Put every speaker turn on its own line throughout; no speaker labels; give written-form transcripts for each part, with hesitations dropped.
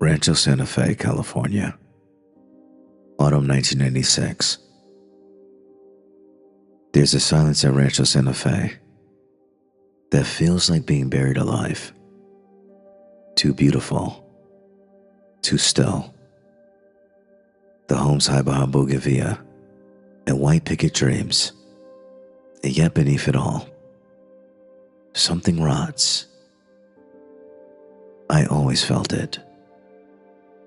Rancho Santa Fe, California, autumn 1996. There's a silence at Rancho Santa Fe that feels like being buried alive. Too beautiful, too still. The homes hide behind bougainvillea and white picket dreams, and yet beneath it all, something rots. I always felt it.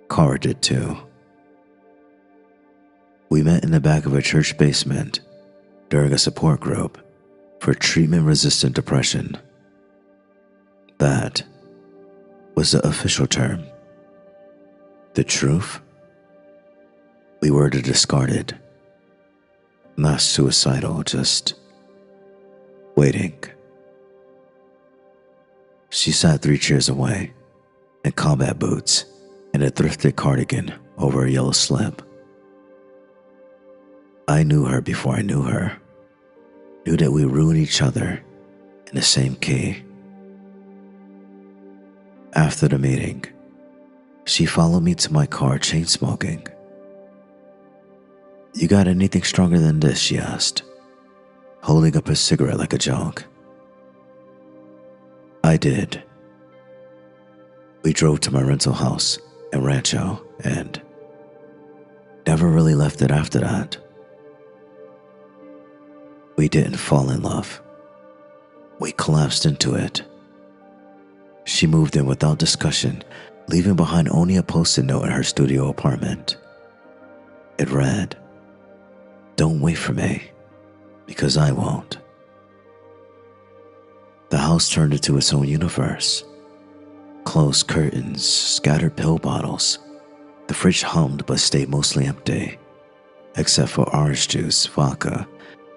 Cara did too. We met in the back of a church basement during a support group for treatment-resistant depression. That was the official term. The truth? We were the discarded. Not suicidal, just waiting. She sat 3 chairs away in combat boots and a thrifted cardigan over a yellow slip. I knew her before I knew her. Knew that we ruined each other in the same key. After the meeting, she followed me to my car chain-smoking. "You got anything stronger than this?" she asked, holding up a cigarette like a joke. I did. We drove to my rental house in Rancho and never really left it after that. We didn't fall in love. We collapsed into it. She moved in without discussion, leaving behind only a post-it note in her studio apartment. It read, "Don't wait for me, because I won't." The house turned into its own universe. Closed curtains, scattered pill bottles. The fridge hummed but stayed mostly empty, except for orange juice, vodka,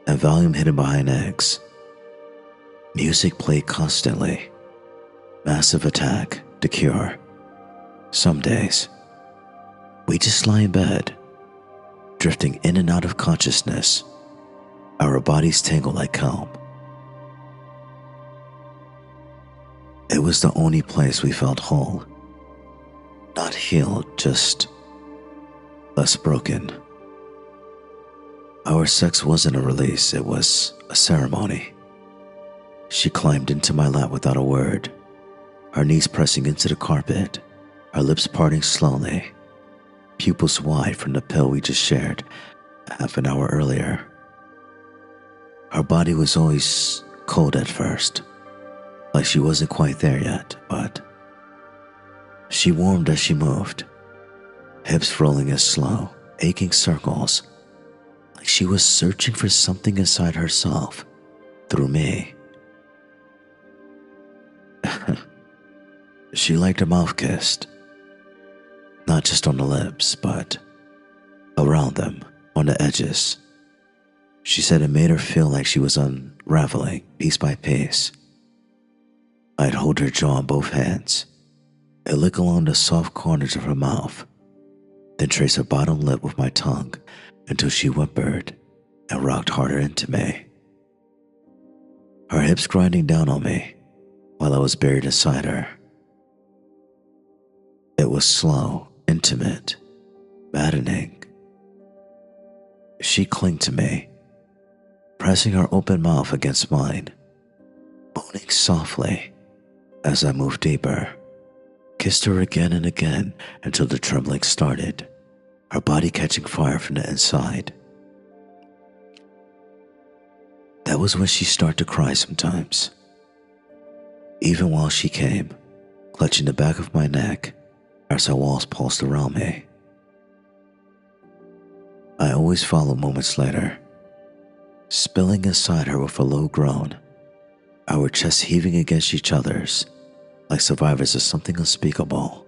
and volume hidden behind eggs. Music played constantly. Massive Attack, The Cure. Some days, we just lie in bed, drifting in and out of consciousness. Our bodies tangle like kelp. It was the only place we felt whole. Not healed, just less broken. Our sex wasn't a release, it was a ceremony. She climbed into my lap without a word, her knees pressing into the carpet, her lips parting slowly, pupils wide from the pill we just shared half an hour earlier. Her body was always cold at first, like she wasn't quite there yet, but she warmed as she moved, hips rolling in slow, aching circles, like she was searching for something inside herself through me. She liked her mouth kissed, not just on the lips, but around them, on the edges. She said it made her feel like she was unraveling piece by piece. I'd hold her jaw in both hands and lick along the soft corners of her mouth, then trace her bottom lip with my tongue until she whimpered and rocked harder into me. Her hips grinding down on me while I was buried inside her. It was slow, intimate, maddening. She clung to me, pressing her open mouth against mine, moaning softly as I moved deeper, kissed her again and again until the trembling started, her body catching fire from the inside. That was when she started to cry sometimes, even while she came, clutching the back of my neck as her walls pulsed around me. I always followed moments later, spilling inside her with a low groan, our chests heaving against each other's like survivors of something unspeakable.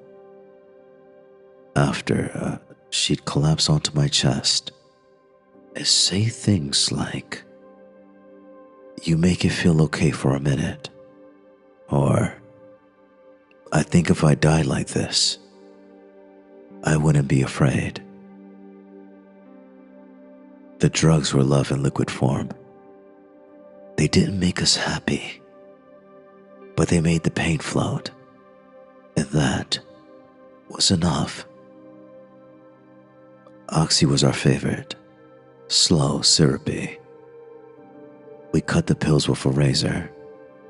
After, she'd collapse onto my chest and say things like, "You make it feel okay for a minute," or, "I think if I died like this, I wouldn't be afraid." The drugs were love in liquid form. They didn't make us happy, but they made the pain float. And that was enough. Oxy was our favorite. Slow, syrupy. We cut the pills with a razor,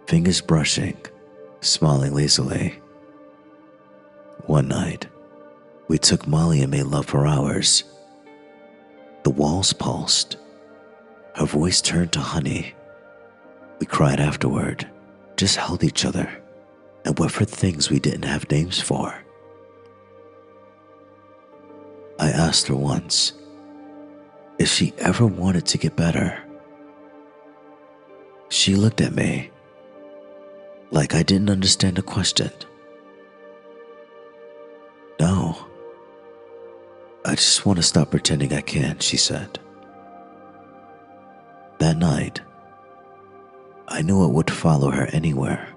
fingers brushing, smiling lazily. One night, we took Molly and made love for hours. The walls pulsed. Her voice turned to honey. We cried afterward, just held each other, and went for things we didn't have names for. I asked her once if she ever wanted to get better. She looked at me like I didn't understand the question. No. I just want to stop pretending I can, she said. That night, I knew it would follow her anywhere,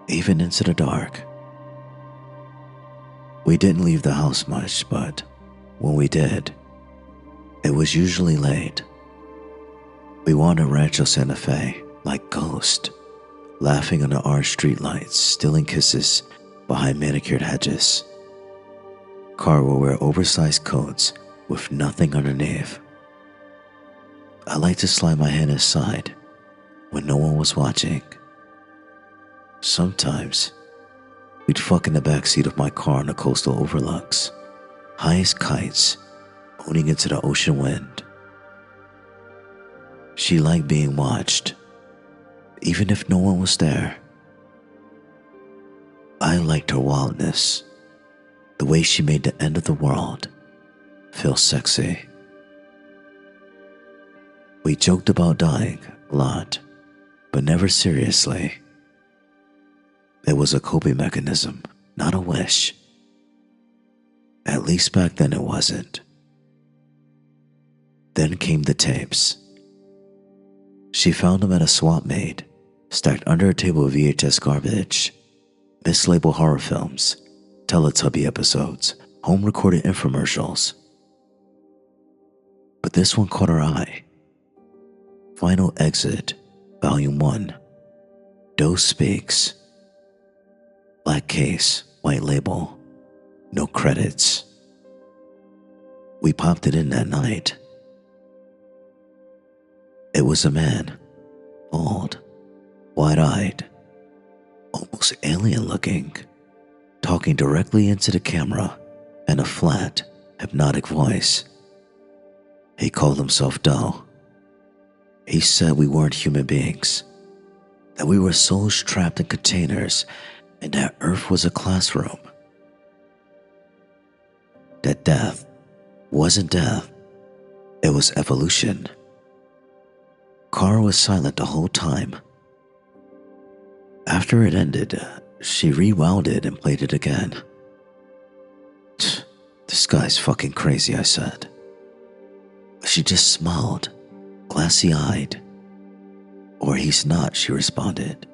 even into the dark. We didn't leave the house much, but when we did, it was usually late. We wandered Rancho Santa Fe like ghosts, laughing under orange streetlights, stealing kisses behind manicured hedges. Car will wear oversized coats with nothing underneath. I like to slide my hand inside when no one was watching. Sometimes, we'd fuck in the backseat of my car on the coastal overlooks, high as kites, owning into the ocean wind. She liked being watched, even if no one was there. I liked her wildness, the way she made the end of the world feel sexy. We joked about dying a lot, but never seriously. It was a coping mechanism, not a wish. At least back then it wasn't. Then came the tapes. She found them at a swap meet, stacked under a table of VHS garbage, mislabeled horror films, Teletubby episodes, home-recorded infomercials. But this one caught her eye. Final Exit, Volume 1. Doe Speaks. Black case, white label, no credits. We popped it in that night. It was a man, bald, wide-eyed, almost alien-looking, talking directly into the camera in a flat, hypnotic voice. He called himself Doe. He said we weren't human beings, that we were souls trapped in containers, and that Earth was a classroom. That death wasn't death, it was evolution. Cara was silent the whole time. After it ended, she rewound it and played it again. This guy's fucking crazy, I said. She just smiled, glassy-eyed. Or he's not, she responded.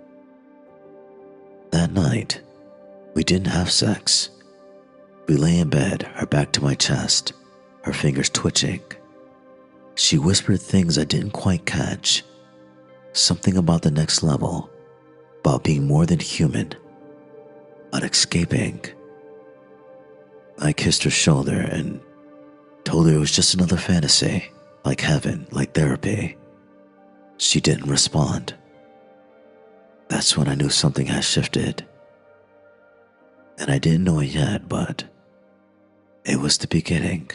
That night, we didn't have sex. We lay in bed, her back to my chest, her fingers twitching. She whispered things I didn't quite catch. Something about the next level, about being more than human, about escaping. I kissed her shoulder and told her it was just another fantasy, like heaven, like therapy. She didn't respond. That's when I knew something had shifted. And I didn't know it yet, but it was the beginning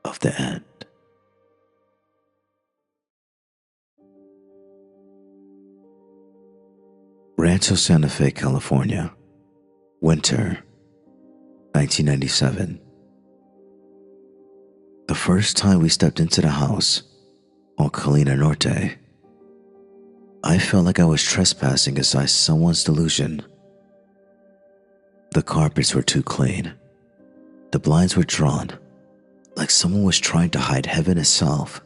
of the end. Rancho Santa Fe, California. Winter, 1997. The first time we stepped into the house on Colina Norte, I felt like I was trespassing inside someone's delusion. The carpets were too clean. The blinds were drawn, like someone was trying to hide heaven itself.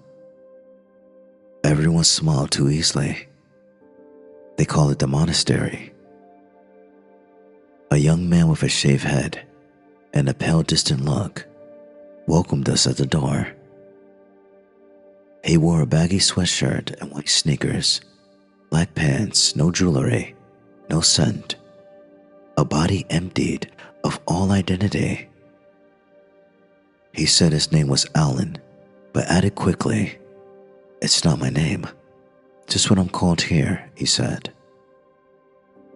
Everyone smiled too easily. They call it the monastery. A young man with a shaved head and a pale, distant look welcomed us at the door. He wore a baggy sweatshirt and white sneakers, black pants, no jewelry, no scent. A body emptied of all identity. He said his name was Alan, but added quickly, "It's not my name. Just what I'm called here," he said.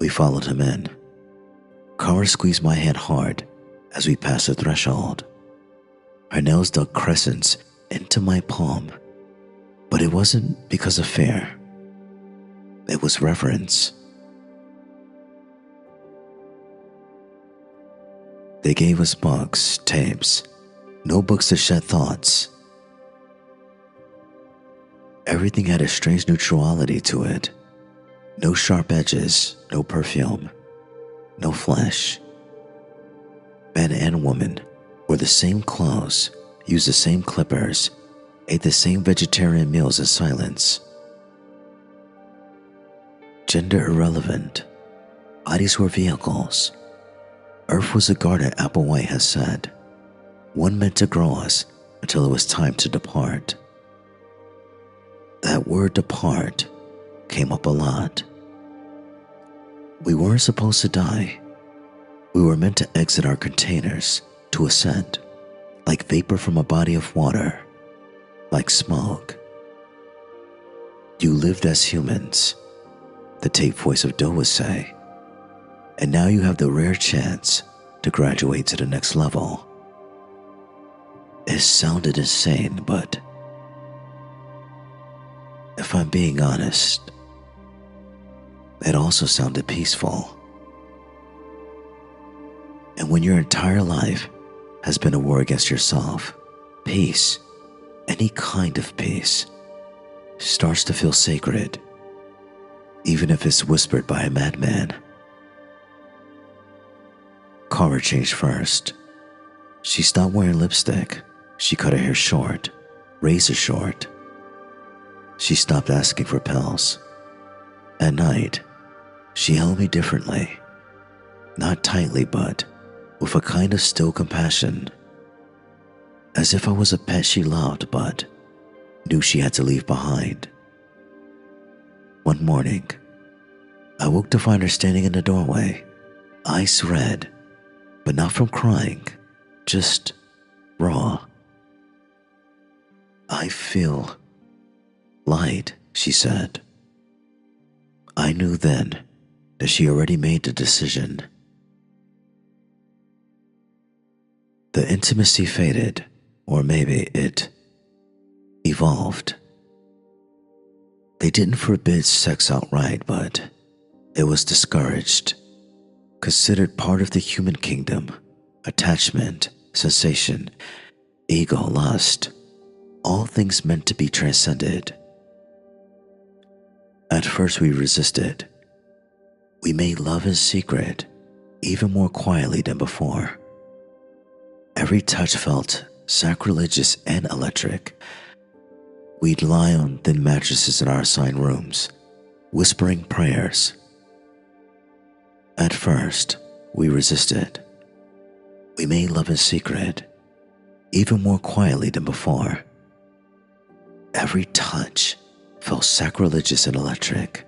We followed him in. Kara squeezed my hand hard as we passed the threshold. Her nails dug crescents into my palm, but it wasn't because of fear. It was reverence. They gave us books, tapes, notebooks to shed thoughts. Everything had a strange neutrality to it. No sharp edges, no perfume, no flesh. Men and women wore the same clothes, used the same clippers, ate the same vegetarian meals in silence. Gender irrelevant. Bodies were vehicles. Earth was a garden, Applewhite has said, one meant to grow us until it was time to depart. That word depart came up a lot. We weren't supposed to die. We were meant to exit our containers, to ascend, like vapor from a body of water, like smoke. You lived as humans, the tape voice of Doe would say, and now you have the rare chance to graduate to the next level. It sounded insane, but if I'm being honest, it also sounded peaceful. And when your entire life has been a war against yourself, peace, any kind of peace, starts to feel sacred, even if it's whispered by a madman. Kara changed first. She stopped wearing lipstick. She cut her hair short, razor short. She stopped asking for pills. At night, she held me differently. Not tightly, but with a kind of still compassion. As if I was a pet she loved, but knew she had to leave behind. One morning, I woke to find her standing in the doorway, eyes red, but not from crying, just raw. "I feel light," she said. I knew then that she already made the decision. The intimacy faded, or maybe it evolved. They didn't forbid sex outright, but it was discouraged, considered part of the human kingdom. Attachment, sensation, ego, lust, all things meant to be transcended. At first we resisted. We made love in secret, even more quietly than before. Every touch felt sacrilegious and electric. We'd lie on thin mattresses in our assigned rooms, whispering prayers. At first, we resisted. We made love in secret, even more quietly than before. Every touch felt sacrilegious and electric.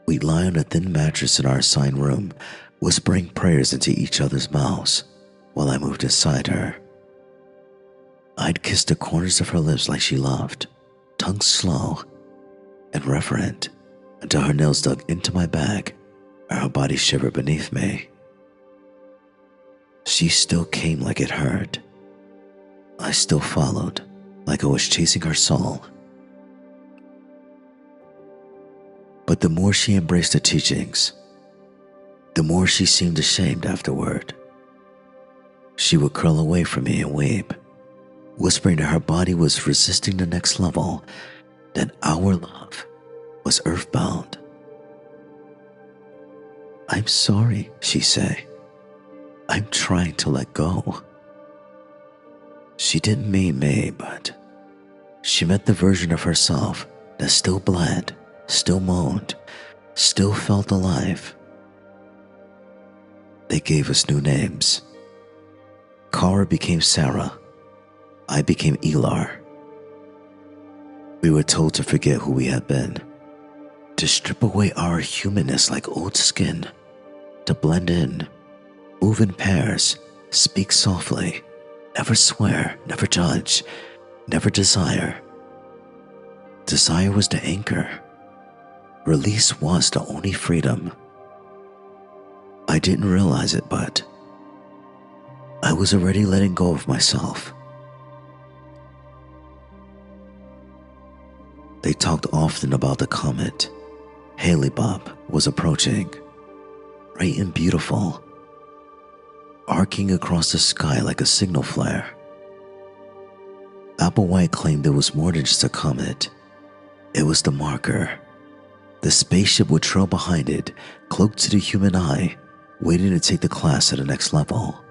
We'd lie on a thin mattress in our assigned room, whispering prayers into each other's mouths while I moved inside her. I'd kiss the corners of her lips like she loved, tongue slow and reverent, until her nails dug into my back and her body shivered beneath me. She still came like it hurt. I still followed, like I was chasing her soul. But the more she embraced the teachings, the more she seemed ashamed afterward. She would curl away from me and weep, whispering that her body was resisting the next level, that our love was earthbound. "I'm sorry," she'd say. "I'm trying to let go." She didn't mean me, but she meant the version of herself that still bled, still moaned, still felt alive. They gave us new names. Kara became Sarah. I became Elar. We were told to forget who we had been, to strip away our humanness like old skin, to blend in Move in pairs, speak softly, never swear, never judge, never desire. Desire was the anchor. Release was the only freedom. I didn't realize it, but I was already letting go of myself. They talked often about the comet Hale-Bopp was approaching, bright and beautiful, arcing across the sky like a signal flare. Applewhite claimed it was more than just a comet. It was the marker. The spaceship would trail behind it, cloaked to the human eye, waiting to take the class to the next level.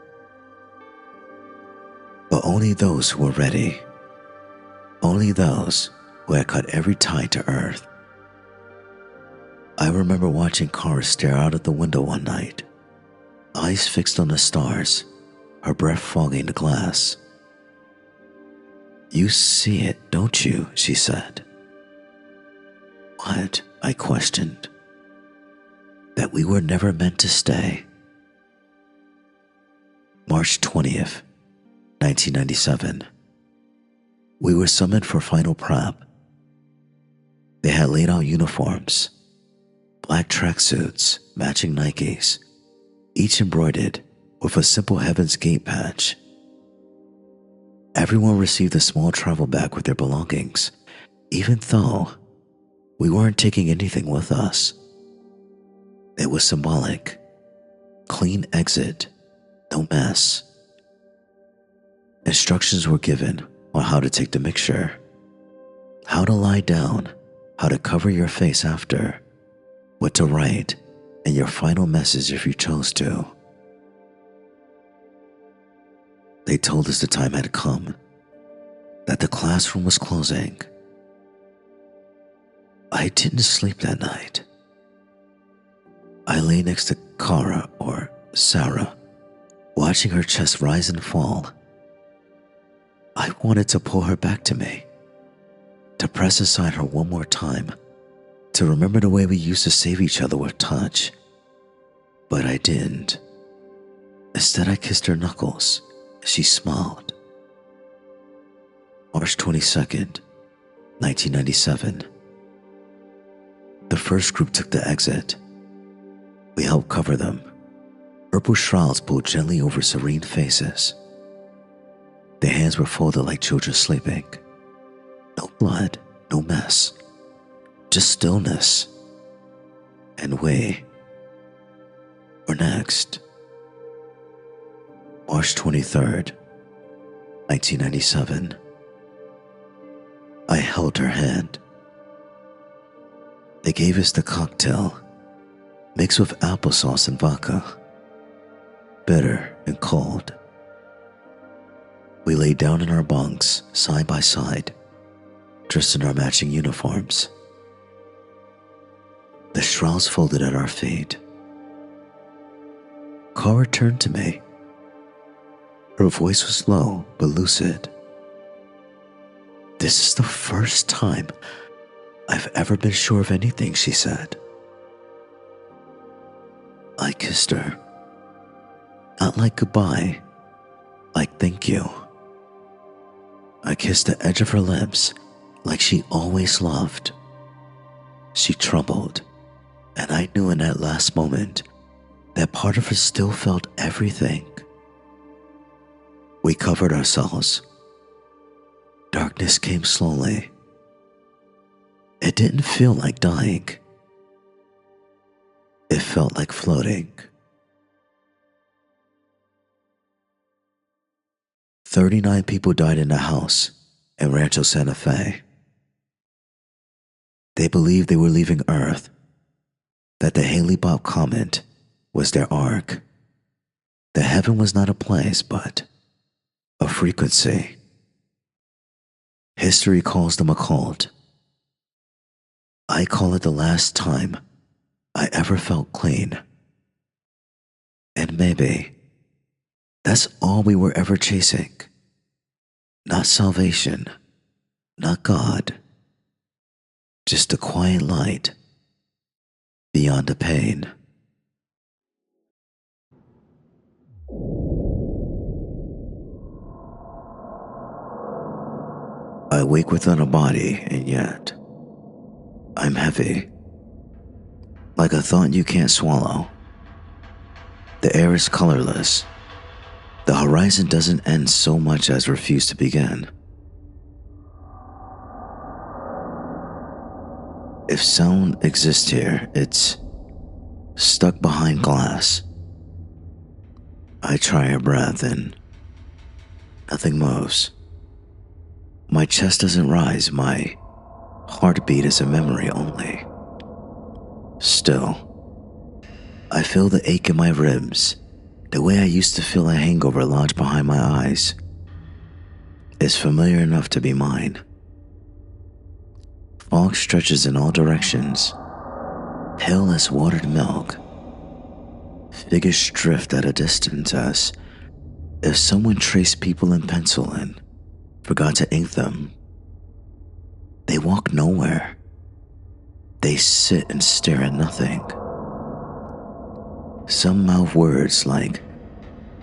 But only those who were ready. Only those who had cut every tie to Earth. I remember watching Kara stare out of the window one night, eyes fixed on the stars, her breath fogging the glass. "You see it, don't you?" she said. "What?" I questioned. "That we were never meant to stay." March 20th, 1997. We were summoned for final prep. They had laid out uniforms, black tracksuits, matching Nikes, each embroidered with a simple Heaven's Gate patch. Everyone received a small travel bag with their belongings, even though we weren't taking anything with us. It was symbolic. Clean exit, no mess. Instructions were given on how to take the mixture, how to lie down, how to cover your face after, what to write, and your final message if you chose to. They told us the time had come, that the classroom was closing. I didn't sleep that night. I lay next to Kara, or Sarah, watching her chest rise and fall. I wanted to pull her back to me, to press inside her one more time, to remember the way we used to save each other with touch. But I didn't. Instead, I kissed her knuckles. She smiled. March 22nd, 1997. The first group took the exit. We helped cover them. Purple shrouds pulled gently over serene faces. Their hands were folded like children sleeping. No blood, no mess, just stillness. And we were next. March 23rd, 1997. I held her hand. They gave us the cocktail, mixed with applesauce and vodka, bitter and cold. We lay down in our bunks, side by side, dressed in our matching uniforms. The shrouds folded at our feet. Kara turned to me. Her voice was low but lucid. "This is the first time I've ever been sure of anything," she said. I kissed her. Not like goodbye, like thank you. I kissed the edge of her lips like she always loved. She trembled, and I knew in that last moment that part of her still felt everything. We covered ourselves. Darkness came slowly. It didn't feel like dying. It felt like floating. 39 people died in the house in Rancho Santa Fe. They believed they were leaving Earth, that the Hale-Bopp comet was their ark. That heaven was not a place, but a frequency. History calls them a cult. I call it the last time I ever felt clean. And maybe that's all we were ever chasing. Not salvation, not God, just a quiet light beyond the pain. I wake without a body, and yet I'm heavy, like a thought you can't swallow. The air is colorless. The horizon doesn't end so much as refuse to begin. If sound exists here, it's stuck behind glass. I try a breath and nothing moves. My chest doesn't rise, my heartbeat is a memory only. Still, I feel the ache in my ribs, the way I used to feel a hangover lodged behind my eyes. It's familiar enough to be mine. Fog stretches in all directions, pale as watered milk. Figures drift at a distance as if someone traced people in pencil and forgot to ink them. They walk nowhere. They sit and stare at nothing. Some mouth words like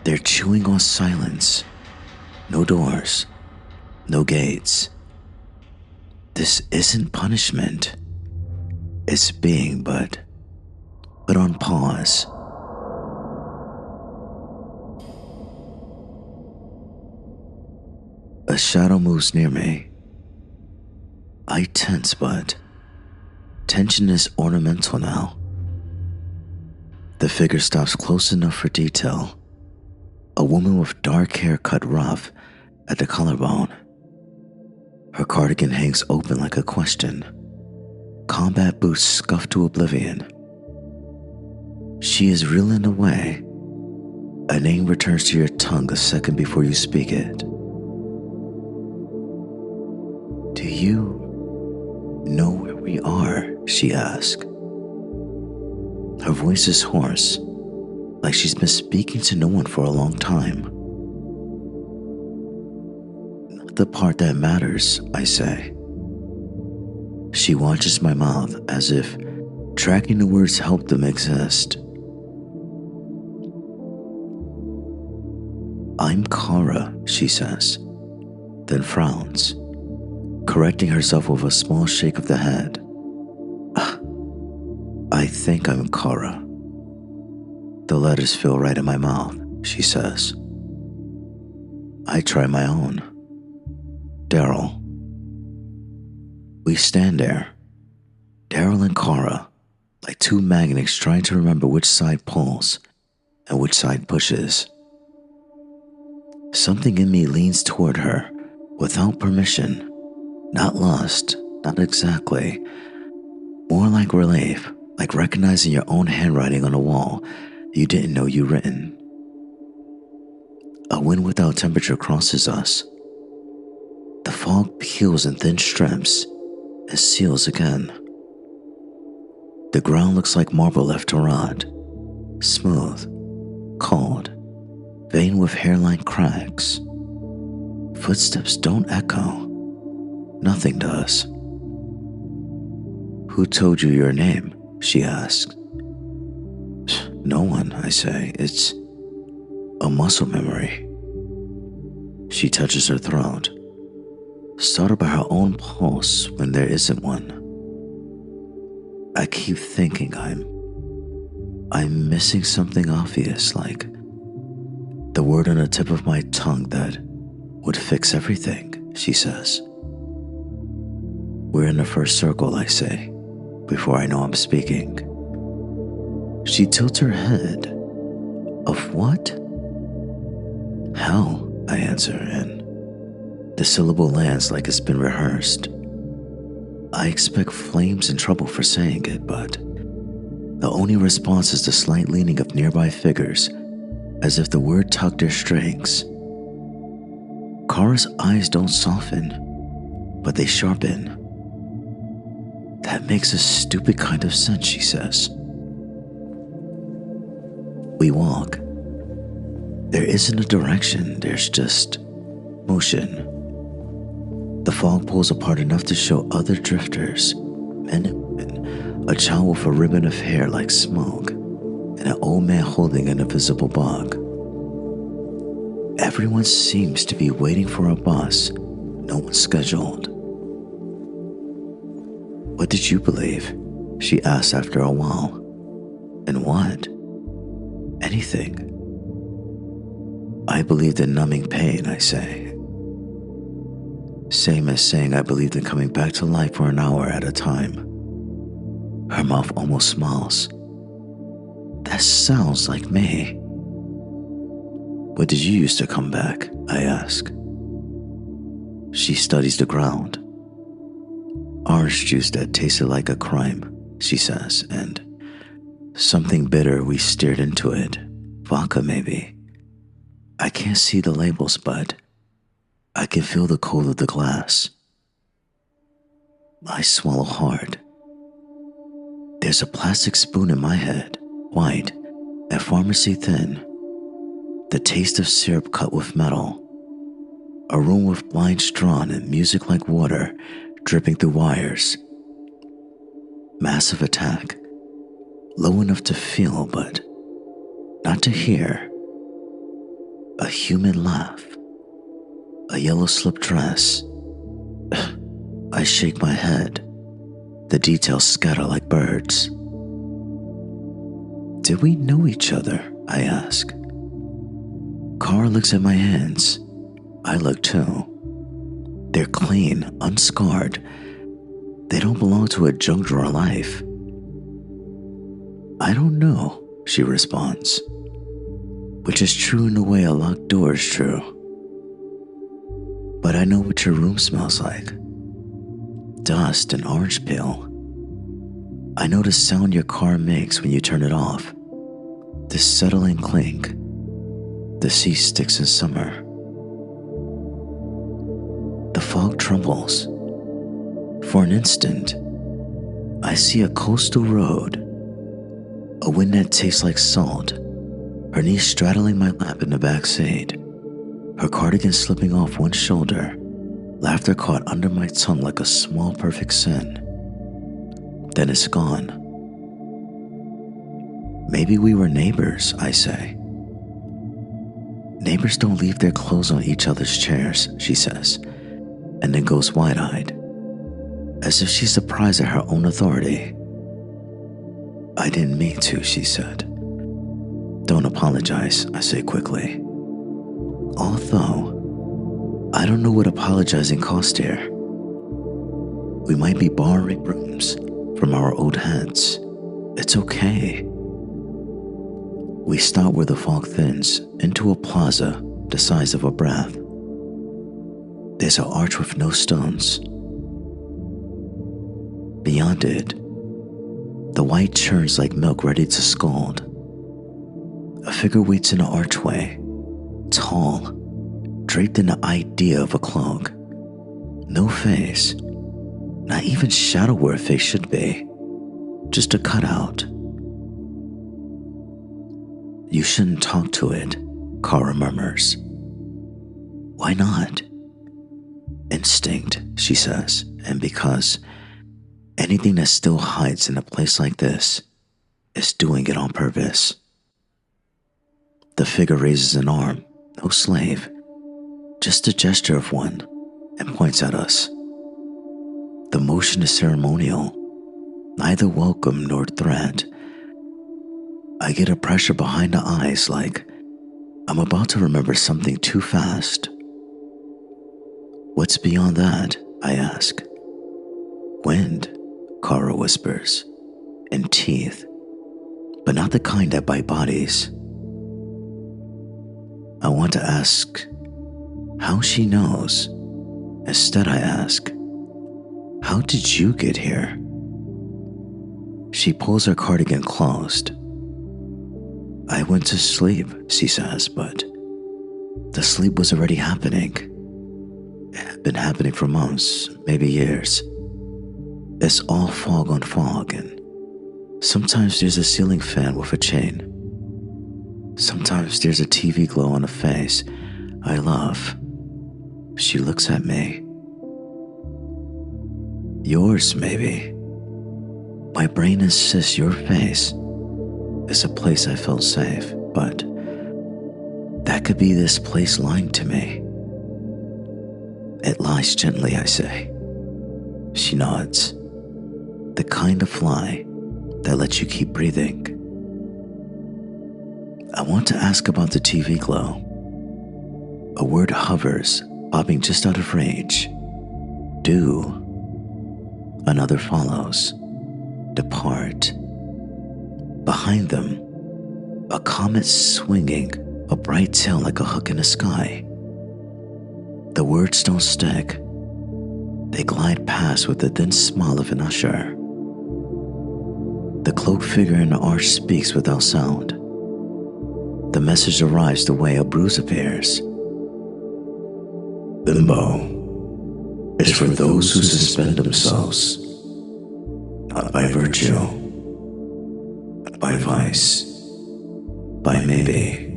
they're chewing on silence. No doors, no gates. This isn't punishment. It's being, but put on pause. A shadow moves near me. I tense, but tension is ornamental now. The figure stops close enough for detail. A woman with dark hair cut rough at the collarbone. Her cardigan hangs open like a question. Combat boots scuffed to oblivion. She is reeling away. A name returns to your tongue a second before you speak it. Do you know where we are? She asks. Her voice is hoarse, like she's been speaking to no one for a long time. Not the part that matters, I say. She watches my mouth as if tracking the words help them exist. I'm Kara, she says, then frowns, correcting herself with a small shake of the head. I think I'm Kara. The letters feel right in my mouth, she says. I try my own. Daryl. We stand there, Daryl and Kara, like two magnets trying to remember which side pulls and which side pushes. Something in me leans toward her without permission. Not lust, not exactly. More like relief, like recognizing your own handwriting on a wall you didn't know you written. A wind without temperature crosses us. The fog peels in thin strips and seals again. The ground looks like marble left to rot, smooth, cold, veined with hairline cracks. Footsteps don't echo. Nothing does. Who told you your name? She asks. No one, I say. It's a muscle memory. She touches her throat, startled by her own pulse when there isn't one. I keep thinking I'm missing something obvious, like the word on the tip of my tongue that would fix everything, she says. We're in the first circle, I say, before I know I'm speaking. She tilts her head. Of what? Hell, I answer, and the syllable lands like it's been rehearsed. I expect flames and trouble for saying it, but the only response is the slight leaning of nearby figures, as if the word tugged their strings. Kara's eyes don't soften, but they sharpen. That makes a stupid kind of sense, she says. We walk. There isn't a direction, there's just motion. The fog pulls apart enough to show other drifters, men and women, a child with a ribbon of hair like smoke, and an old man holding an invisible bug. Everyone seems to be waiting for a bus, no one scheduled. What did you believe? She asked after a while. And what? Anything. I believed in numbing pain, I say. Same as saying I believed in coming back to life for an hour at a time. Her mouth almost smiles. That sounds like me. What did you use to come back? I ask. She studies the ground. Orange juice that tasted like a crime, she says, and something bitter we steered into it. Vodka, maybe. I can't see the labels, but I can feel the cold of the glass. I swallow hard. There's a plastic spoon in my head, white, and pharmacy thin. The taste of syrup cut with metal. A room with blinds drawn and music like water dripping through wires. Massive attack. Low enough to feel, but not to hear. A human laugh. A yellow slip dress. I shake my head. The details scatter like birds. Did we know each other? I ask. Kara looks at my hands. I look too. They're clean, unscarred. They don't belong to a junk drawer life. I don't know, she responds. Which is true in the way a locked door is true. But I know what your room smells like. Dust and orange peel. I know the sound your car makes when you turn it off. The settling clink. The sea sticks in summer. The fog trembles. For an instant, I see a coastal road. A wind that tastes like salt. Her knees straddling my lap in the back seat. Her cardigan slipping off one shoulder. Laughter caught under my tongue like a small perfect sin. Then it's gone. Maybe we were neighbors, I say. Neighbors don't leave their clothes on each other's chairs, she says, and then goes wide-eyed, as if she's surprised at her own authority. I didn't mean to, she said. Don't apologize, I say quickly. Although, I don't know what apologizing cost here. We might be borrowing rooms from our old heads. It's okay. We stop where the fog thins into a plaza the size of a breath. There's an arch with no stones. Beyond it, the white churns like milk ready to scald. A figure waits in the archway, tall, draped in the idea of a cloak. No face, not even shadow where a face should be, just a cutout. You shouldn't talk to it, Kara murmurs. Why not? Instinct, she says, and because anything that still hides in a place like this is doing it on purpose. The figure raises an arm, no slave, just a gesture of one, and points at us. The motion is ceremonial, neither welcome nor threat. I get a pressure behind the eyes like I'm about to remember something too fast. What's beyond that? I ask. Wind, Kara whispers, and teeth, but not the kind that bite bodies. I want to ask how she knows. Instead, I ask, how did you get here? She pulls her cardigan closed. I went to sleep, she says, but the sleep was already happening. It had been happening for months, maybe years. It's all fog on fog, and sometimes there's a ceiling fan with a chain. Sometimes there's a TV glow on a face I love. She looks at me. Yours, maybe. My brain insists your face is a place I felt safe, but that could be this place lying to me. It lies gently, I say. She nods. The kind of lie that lets you keep breathing. I want to ask about the TV glow. A word hovers, bobbing just out of range. Do. Another follows. Depart. Behind them, a comet swinging a bright tail like a hook in the sky. The words don't stick. They glide past with the thin smile of an usher. The cloaked figure in the arch speaks without sound. The message arrives the way a bruise appears. Limbo is for those who suspend themselves, not by virtue, not by vice, by maybe.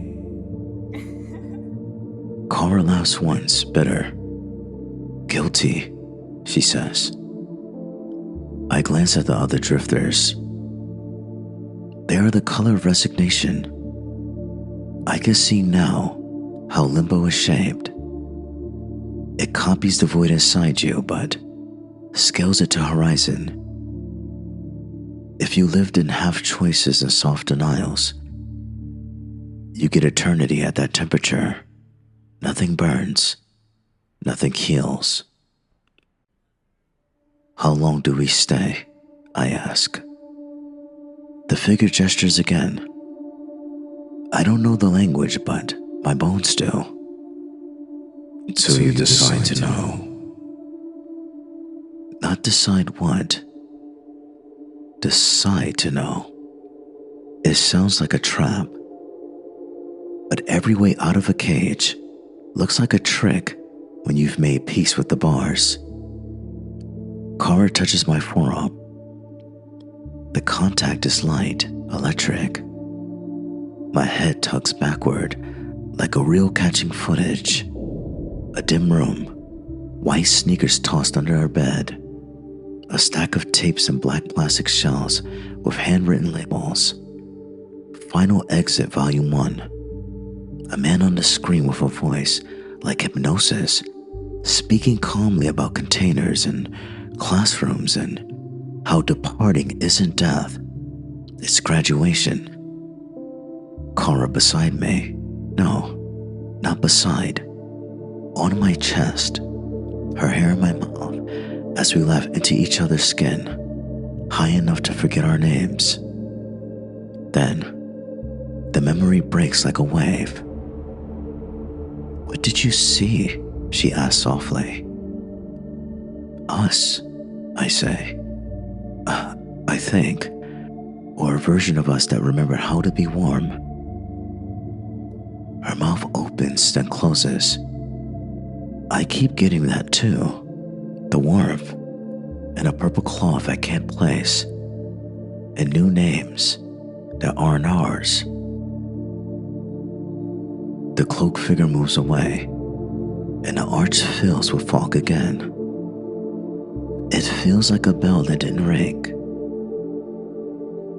Kara laughs once, bitter. Guilty, she says. I glance at the other drifters. They are the color of resignation. I can see now how limbo is shaped. It copies the void inside you, but scales it to horizon. If you lived in half choices and soft denials, you get eternity at that temperature. Nothing burns, nothing heals. How long do we stay? I ask. The figure gestures again. I don't know the language, but my bones do. Until you decide to know. Not decide what. Decide to know. It sounds like a trap. But every way out of a cage looks like a trick when you've made peace with the bars. Kara touches my forearm. The contact is light, electric. My head tugs backward like a reel catching footage. A dim room, white sneakers tossed under our bed, a stack of tapes and black plastic shells with handwritten labels. Final Exit Volume 1. A man on the screen with a voice like hypnosis, speaking calmly about containers and classrooms and how departing isn't death, it's graduation. Kara beside me. No, not beside. On my chest, her hair in my mouth as we laugh into each other's skin, high enough to forget our names. Then, the memory breaks like a wave. What did you see? She asked softly. Us, I say. I think. Or a version of us that remembered how to be warm. Her mouth opens, then closes. I keep getting that too. The warmth. And a purple cloth I can't place. And new names that aren't ours. The cloaked figure moves away, and the arch fills with fog again. It feels like a bell that didn't ring.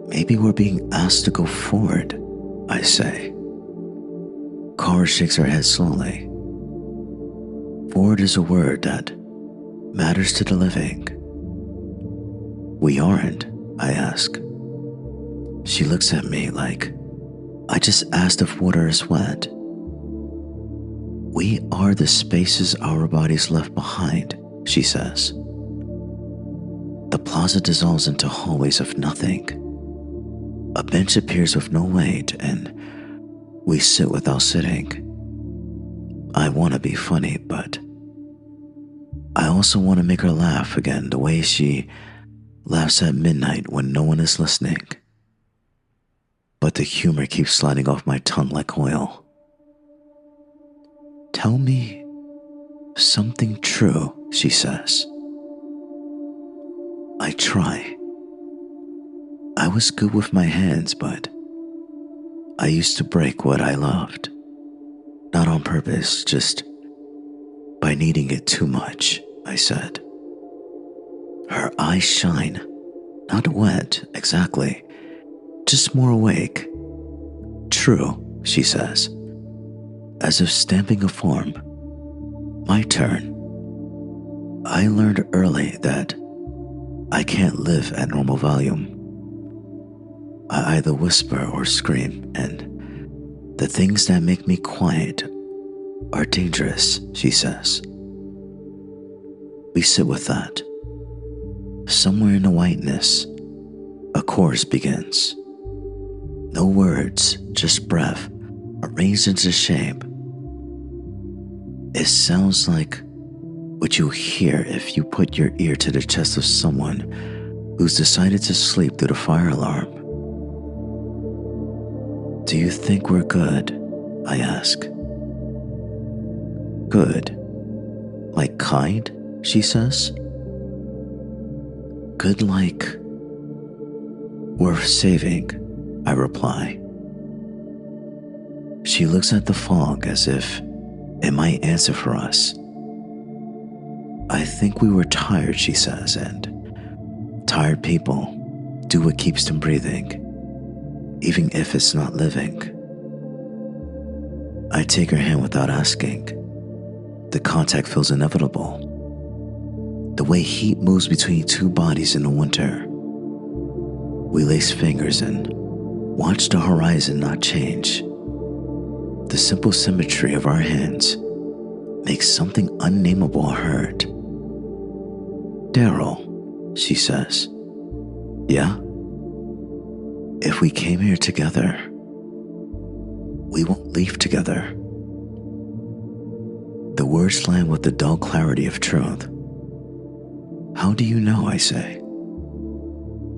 Maybe we're being asked to go forward, I say. Kara shakes her head slowly. Forward is a word that matters to the living. We aren't, I ask. She looks at me like I just asked if water is wet. We are the spaces our bodies left behind, she says. The plaza dissolves into hallways of nothing. A bench appears with no weight, and we sit without sitting. I want to be funny, but I also want to make her laugh again the way she laughs at midnight when no one is listening. But the humor keeps sliding off my tongue like oil. Tell me something true, she says. I try. I was good with my hands, but I used to break what I loved. Not on purpose, just by needing it too much, I said. Her eyes shine. Not wet, exactly. Just more awake. True, she says, as if stamping a form. My turn. I learned early that I can't live at normal volume. I either whisper or scream, and the things that make me quiet are dangerous, she says. We sit with that. Somewhere in the whiteness, a chorus begins. No words, just breath, arranged into shape. It sounds like what you hear if you put your ear to the chest of someone who's decided to sleep through the fire alarm. Do you think we're good? I ask. Good. Like kind? She says. Good like worth saving, I reply. She looks at the fog as if it might answer for us. I think we were tired, she says, and tired people do what keeps them breathing, even if it's not living. I take her hand without asking. The contact feels inevitable. The way heat moves between two bodies in the winter. We lace fingers and watch the horizon not change. The simple symmetry of our hands makes something unnameable hurt. Daryl, she says. Yeah? If we came here together, we won't leave together. The words land with the dull clarity of truth. How do you know, I say.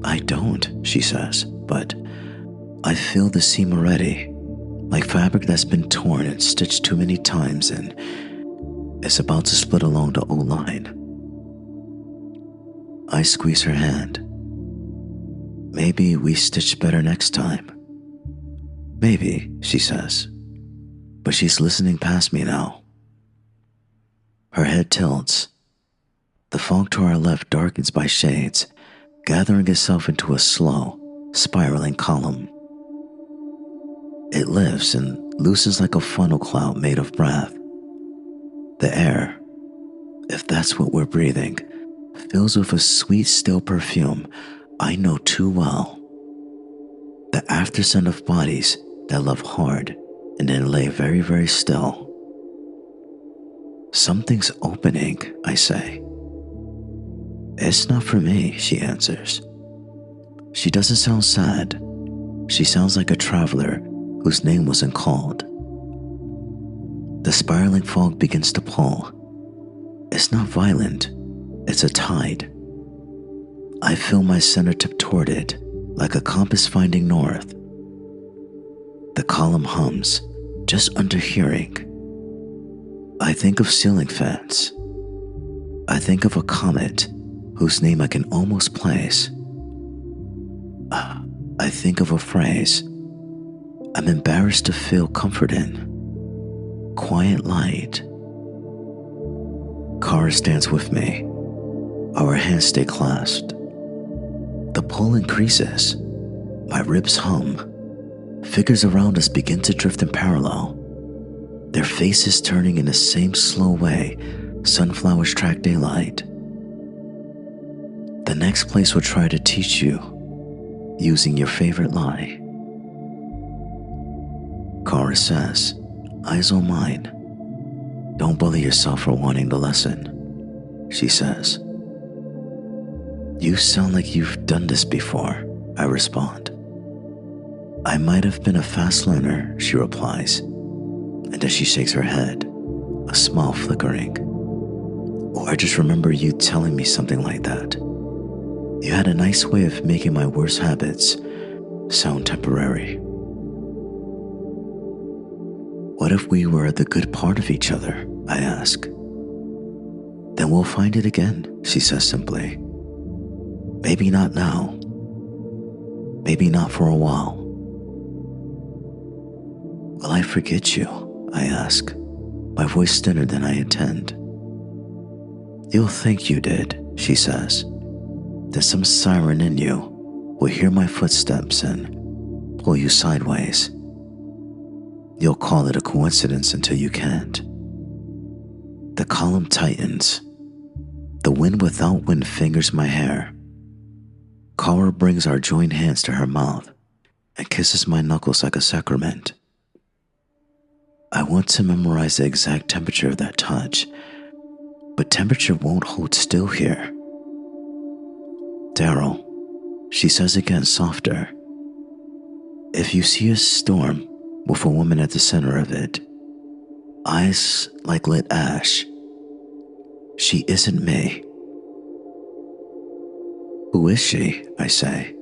I don't, she says, but I feel the seam already, like fabric that's been torn and stitched too many times and is about to split along the O-line. I squeeze her hand. Maybe we stitch better next time. Maybe, she says, but she's listening past me now. Her head tilts. The fog to our left darkens by shades, gathering itself into a slow, spiraling column. It lifts and loosens like a funnel cloud made of breath. The air, if that's what we're breathing, fills with a sweet, still perfume I know too well. The afterscent of bodies that love hard and then lay very, very still. Something's opening, I say. It's not for me, she answers. She doesn't sound sad. She sounds like a traveler whose name wasn't called. The spiraling fog begins to pull. It's not violent, it's a tide. I feel my center tip toward it, like a compass finding north. The column hums, just under hearing. I think of ceiling fans. I think of a comet whose name I can almost place. I think of a phrase I'm embarrassed to feel comfort in. Quiet light. Kara stands with me. Our hands stay clasped. The pull increases. My ribs hum. Figures around us begin to drift in parallel. Their faces turning in the same slow way sunflowers track daylight. The next place will try to teach you using your favorite lie. Kara says, eyes on mine. Don't bully yourself for wanting the lesson, she says. You sound like you've done this before, I respond. I might have been a fast learner, she replies, and as she shakes her head, a smile flickering. Or I just remember you telling me something like that. You had a nice way of making my worst habits sound temporary. What if we were the good part of each other? I ask. Then we'll find it again, she says simply. Maybe not now. Maybe not for a while. Will I forget you? I ask, my voice thinner than I intend. You'll think you did, she says. Then some siren in you will hear my footsteps and pull you sideways. You'll call it a coincidence until you can't. The column tightens. The wind without wind fingers my hair. Kara brings our joined hands to her mouth and kisses my knuckles like a sacrament. I want to memorize the exact temperature of that touch, but temperature won't hold still here. Daryl, she says again softer, if you see a storm with a woman at the center of it, eyes like lit ash, she isn't me. Who is she? I say.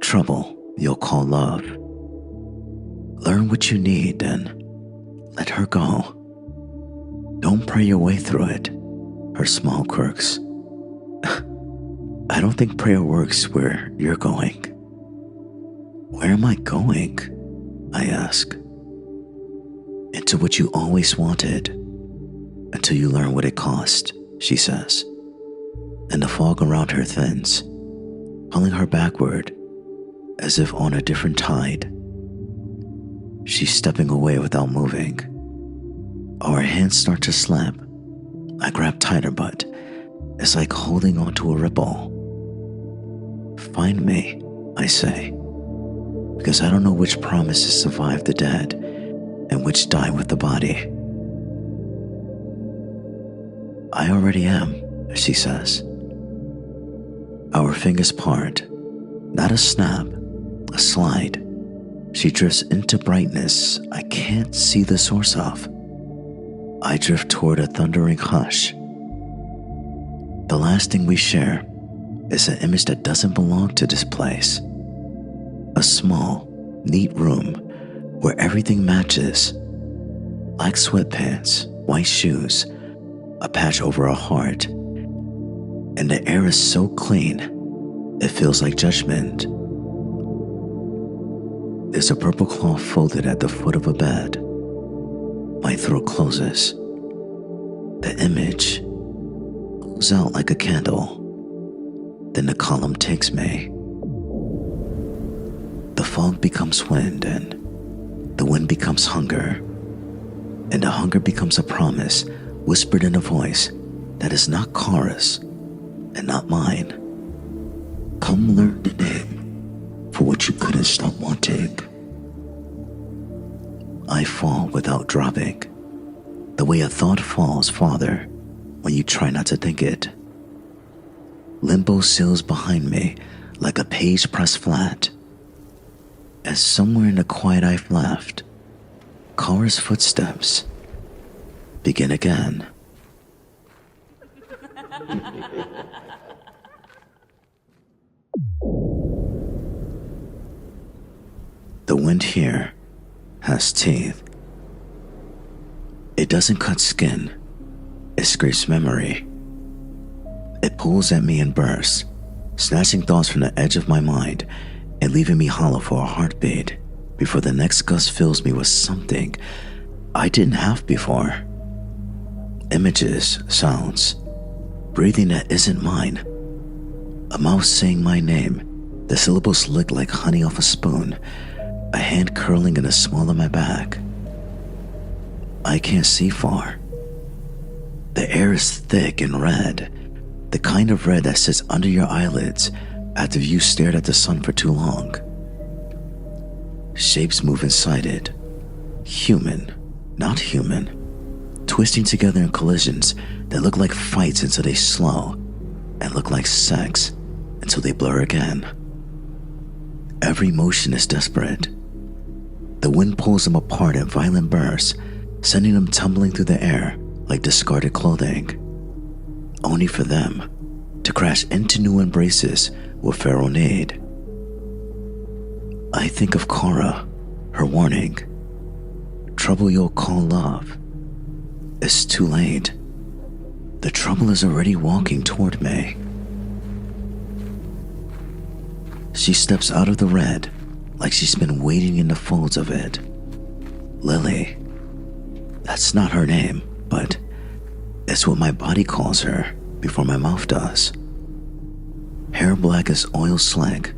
Trouble you'll call love. Learn what you need and let her go. Don't pray your way through it, her small quirks. I don't think prayer works where you're going. Where am I going? I ask. Into what you always wanted, until you learn what it cost, she says. And the fog around her thins, pulling her backward as if on a different tide. She's stepping away without moving. Our hands start to slip. I grab tighter, but it's like holding onto a ripple. Find me, I say, because I don't know which promises survive the dead and which die with the body. I already am, she says. Our fingers part, not a snap, a slide. She drifts into brightness I can't see the source of. I drift toward a thundering hush. The last thing we share is an image that doesn't belong to this place. A small, neat room where everything matches. Black sweatpants, white shoes, a patch over a heart. And the air is so clean, it feels like judgment. There's a purple cloth folded at the foot of a bed. My throat closes. The image goes out like a candle. Then the column takes me. The fog becomes wind, and the wind becomes hunger. And the hunger becomes a promise whispered in a voice that is not Kara's and not mine. Come learn the name for what you couldn't stop wanting. I fall without dropping, the way a thought falls farther when you try not to think it. Limbo seals behind me like a page pressed flat. As somewhere in the quiet I've left, Kara's footsteps begin again. The wind here has teeth. It doesn't cut skin, it scrapes memory. It pulls at me in bursts, snatching thoughts from the edge of my mind and leaving me hollow for a heartbeat before the next gust fills me with something I didn't have before. Images, sounds, breathing that isn't mine. A mouth saying my name, the syllables licked like honey off a spoon, a hand curling in the small of my back. I can't see far. The air is thick and red, the kind of red that sits under your eyelids after you stared at the sun for too long. Shapes move inside it, human, not human, twisting together in collisions that look like fights until they slow, and look like sex until they blur again. Every motion is desperate. The wind pulls them apart in violent bursts, sending them tumbling through the air like discarded clothing, only for them to crash into new embraces with feral need. I think of Kara, her warning. Trouble you'll call love. It's too late. The trouble is already walking toward me. She steps out of the red like she's been waiting in the folds of it. Lily. That's not her name, but it's what my body calls her before my mouth does. Hair black as oil slick,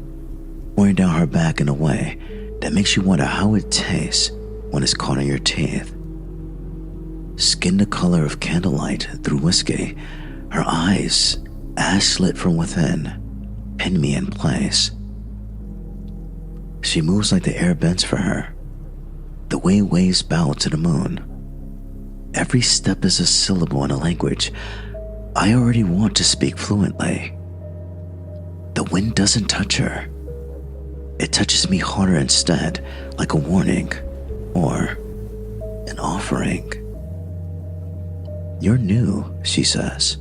pouring down her back in a way that makes you wonder how it tastes when it's caught in your teeth. Skin the color of candlelight through whiskey, Her eyes, ash lit from within, pin me in place. She moves like the air bends for her, the way waves bow to the moon. Every step is a syllable in a language I already want to speak fluently. The wind doesn't touch her. It touches me harder instead, like a warning or an offering. "You're new," she says,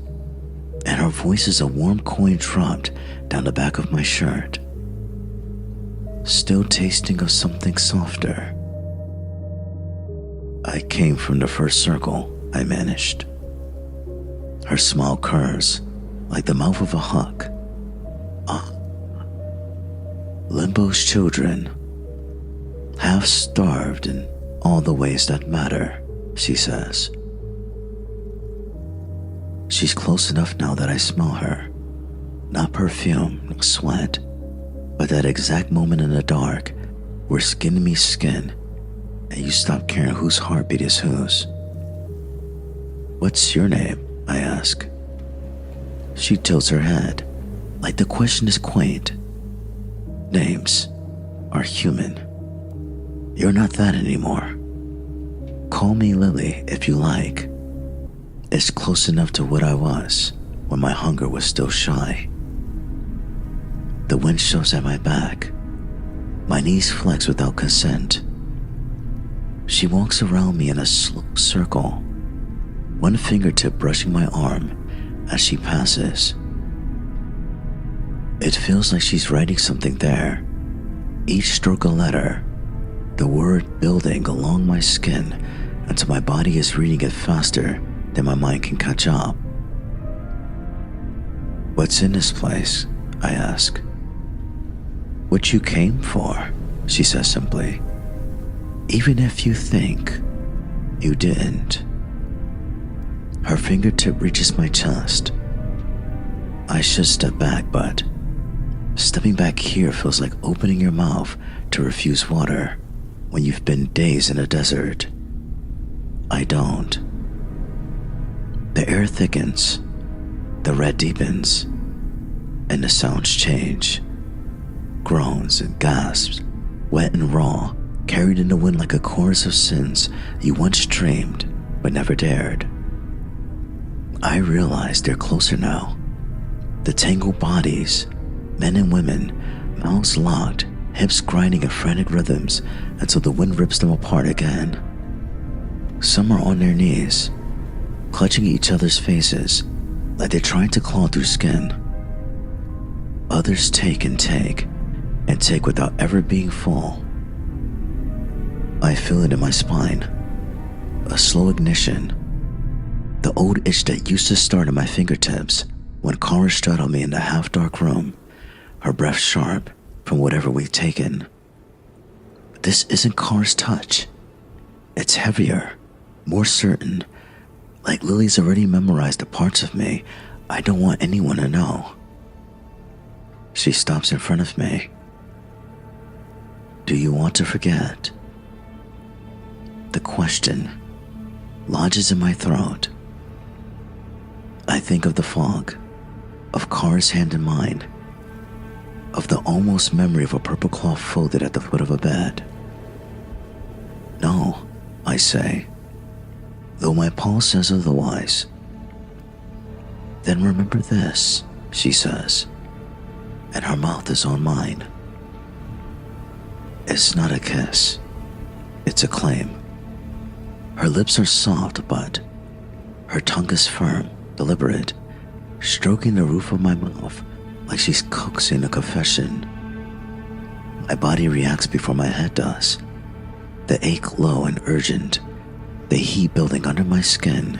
and her voice is a warm coin dropped down the back of my shirt. "Still tasting of something softer." "I came from the first circle," I managed. Her smile curves like the mouth of a hawk. "Ah, Limbo's children, half starved in all the ways that matter," she says. She's close enough now that I smell her. Not perfume, no sweat, but that exact moment in the dark where skin meets skin and you stop caring whose heartbeat is whose. "What's your name?" I ask. She tilts her head, like the question is quaint. "Names are human. You're not that anymore. Call me Lily if you like. It's close enough to what I was when my hunger was still shy." The wind shoves at my back. My knees flex without consent. She walks around me in a slow circle, one fingertip brushing my arm as she passes. It feels like she's writing something there, each stroke a letter, the word building along my skin until my body is reading it faster than my mind can catch up. "What's in this place?" I ask. "What you came for," she says simply. "Even if you think you didn't." Her fingertip reaches my chest. I should step back, but stepping back here feels like opening your mouth to refuse water when you've been days in a desert. I don't. The air thickens, the red deepens, and the sounds change. Groans and gasps, wet and raw, carried in the wind like a chorus of sins you once dreamed but never dared. I realize they're closer now. The tangled bodies, men and women, mouths locked, hips grinding in frantic rhythms until the wind rips them apart again. Some are on their knees, clutching each other's faces like they're trying to claw through skin. Others take and take without ever being full. I feel it in my spine, a slow ignition, the old itch that used to start at my fingertips when Kara straddled me in the half-dark room, her breath sharp from whatever we'd taken. This isn't Kara's touch. It's heavier, more certain, like Lily's already memorized the parts of me I don't want anyone to know. She stops in front of me. "Do you want to forget?" The question lodges in my throat. I think of the fog, of Kara's hand in mine, of the almost memory of a purple cloth folded at the foot of a bed. "No," I say, though my pulse says otherwise. "Then remember this," she says, and her mouth is on mine. It's not a kiss, it's a claim. Her lips are soft, but her tongue is firm, deliberate, stroking the roof of my mouth like she's coaxing a confession. My body reacts before my head does, the ache low and urgent, the heat building under my skin.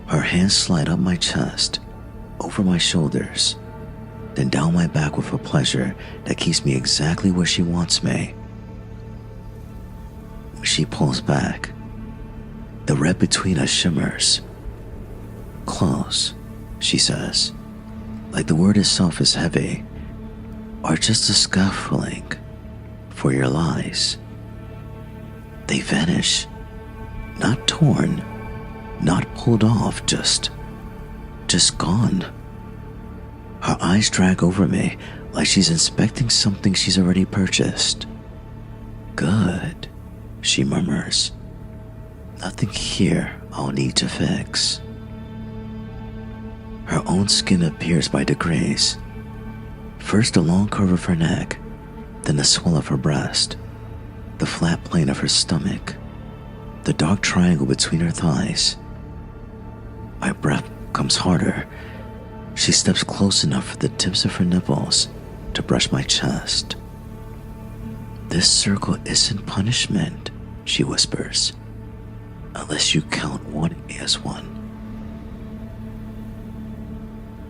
Her hands slide up my chest, over my shoulders, then down my back with a pleasure that keeps me exactly where she wants me. When she pulls back, the red between us shimmers. "Close," she says, like the word itself is heavy, or just a scaffolding for your lies. They vanish, not torn, not pulled off, just just gone. Her eyes drag over me like she's inspecting something she's already purchased. Good, she murmurs. Nothing here I'll need to fix. Her own skin appears by degrees. First the long curve of her neck, then the swell of her breast, the flat plane of her stomach, the dark triangle between her thighs. My breath comes harder. She steps close enough for the tips of her nipples to brush my chest. This circle isn't punishment, she whispers, unless you count wanting me as one.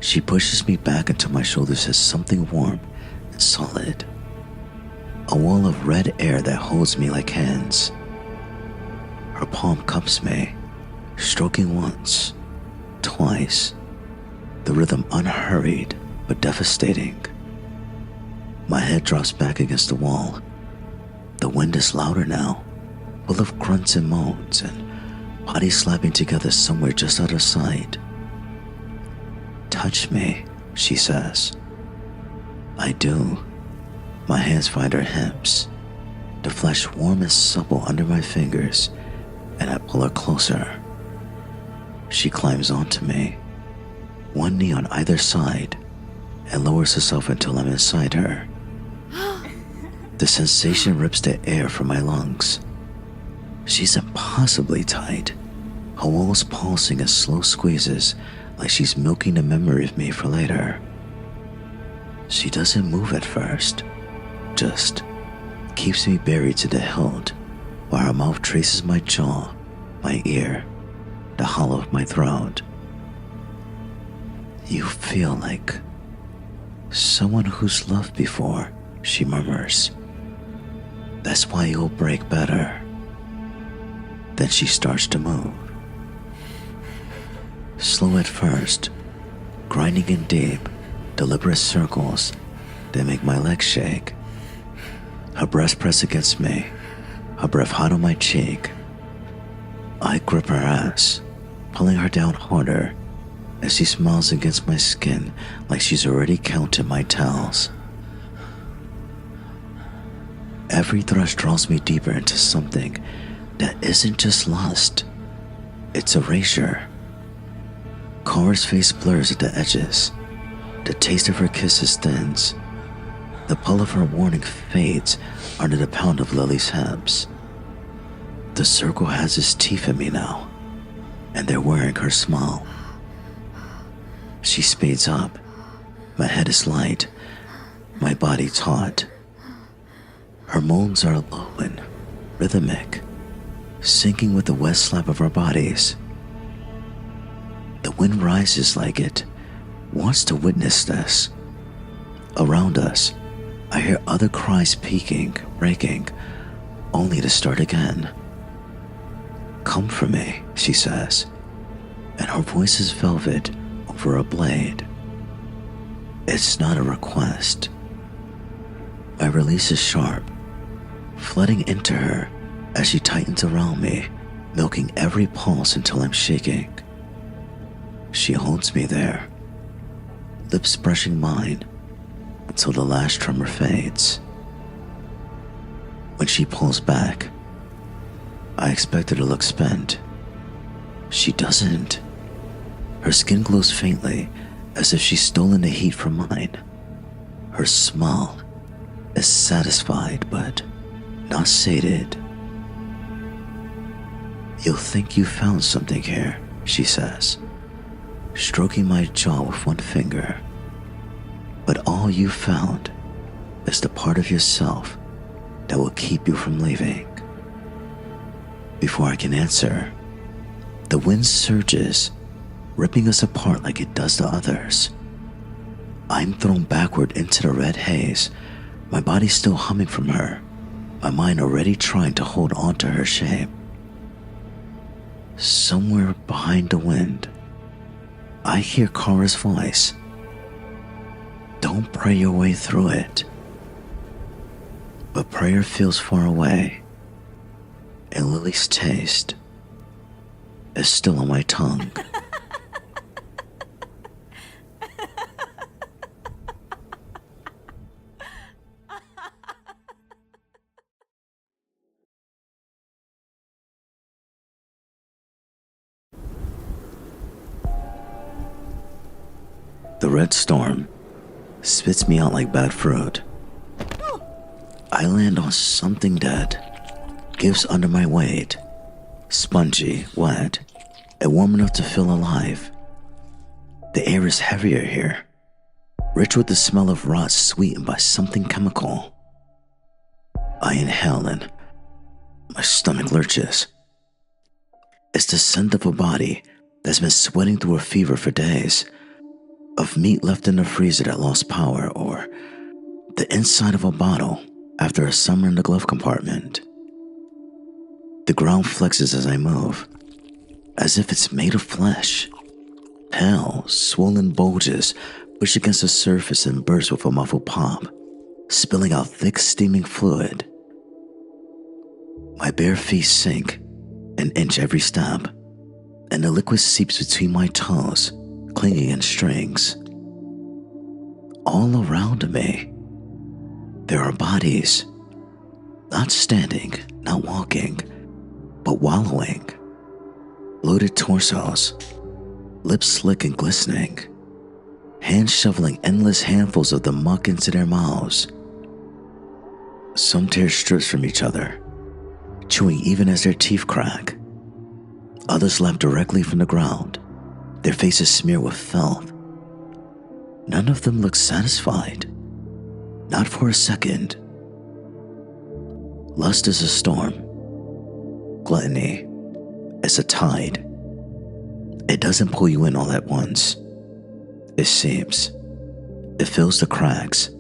She pushes me back until my shoulders has something warm and solid. A wall of red air that holds me like hands. Her palm cups me, stroking once, twice, the rhythm unhurried but devastating. My head drops back against the wall. The wind is louder now, full of grunts and moans and bodies slapping together somewhere just out of sight. Touch me, she says. I do. My hands find her hips, the flesh warm and supple under my fingers, and I pull her closer. She climbs onto me, one knee on either side, and lowers herself until I'm inside her. The sensation rips the air from my lungs. She's impossibly tight, her walls pulsing in slow squeezes like she's milking a memory of me for later. She doesn't move at first, just keeps me buried to the hilt while her mouth traces my jaw, my ear, the hollow of my throat. You feel like someone who's loved before, she murmurs. That's why you'll break better. Then she starts to move. Slow at first, grinding in deep, deliberate circles that make my legs shake. Her breast pressed against me, her breath hot on my cheek. I grip her ass, pulling her down harder as she smiles against my skin like she's already counted my tells. Every thrust draws me deeper into something that isn't just lust, it's erasure. Cara's face blurs at the edges. The taste of her kisses thins. The pull of her warning fades under the pound of Lily's hips. The circle has its teeth in me now, and they're wearing her smile. She speeds up. My head is light, my body taut. Her moans are low and rhythmic, syncing with the wet slap of our bodies. The wind rises like it wants to witness this. Around us, I hear other cries peaking, breaking, only to start again. Come for me, she says, and her voice is velvet over a blade. It's not a request. My release is sharp, flooding into her as she tightens around me, milking every pulse until I'm shaking. She holds me there, lips brushing mine until the last tremor fades. When she pulls back, I expect her to look spent. She doesn't. Her skin glows faintly as if she's stolen the heat from mine. Her smile is satisfied but not sated. You'll think you found something here, she says, stroking my jaw with one finger. But all you found is the part of yourself that will keep you from leaving. Before I can answer, the wind surges, ripping us apart like it does the others. I'm thrown backward into the red haze, my body still humming from her, my mind already trying to hold on to her shape. Somewhere behind the wind, I hear Cara's voice. Don't pray your way through it. But prayer feels far away, and Lily's taste is still on my tongue. The red storm spits me out like bad fruit. I land on something dead, gives under my weight, spongy, wet, and warm enough to feel alive. The air is heavier here, rich with the smell of rot sweetened by something chemical. I inhale and my stomach lurches. It's the scent of a body that's been sweating through a fever for days, of meat left in the freezer that lost power, or the inside of a bottle after a summer in the glove compartment. The ground flexes as I move, as if it's made of flesh. Pale, swollen bulges push against the surface and burst with a muffled pop, spilling out thick, steaming fluid. My bare feet sink an inch every step, and the liquid seeps between my toes, clinging in strings. All around me, there are bodies, not standing, not walking, but wallowing. Bloated torsos, lips slick and glistening, hands shoveling endless handfuls of the muck into their mouths. Some tear strips from each other, chewing even as their teeth crack. Others lap directly from the ground, their faces smeared with filth. None of them look satisfied, not for a second. Lust is a storm. Gluttony is a tide. It doesn't pull you in all at once. It seeps. It fills the cracks.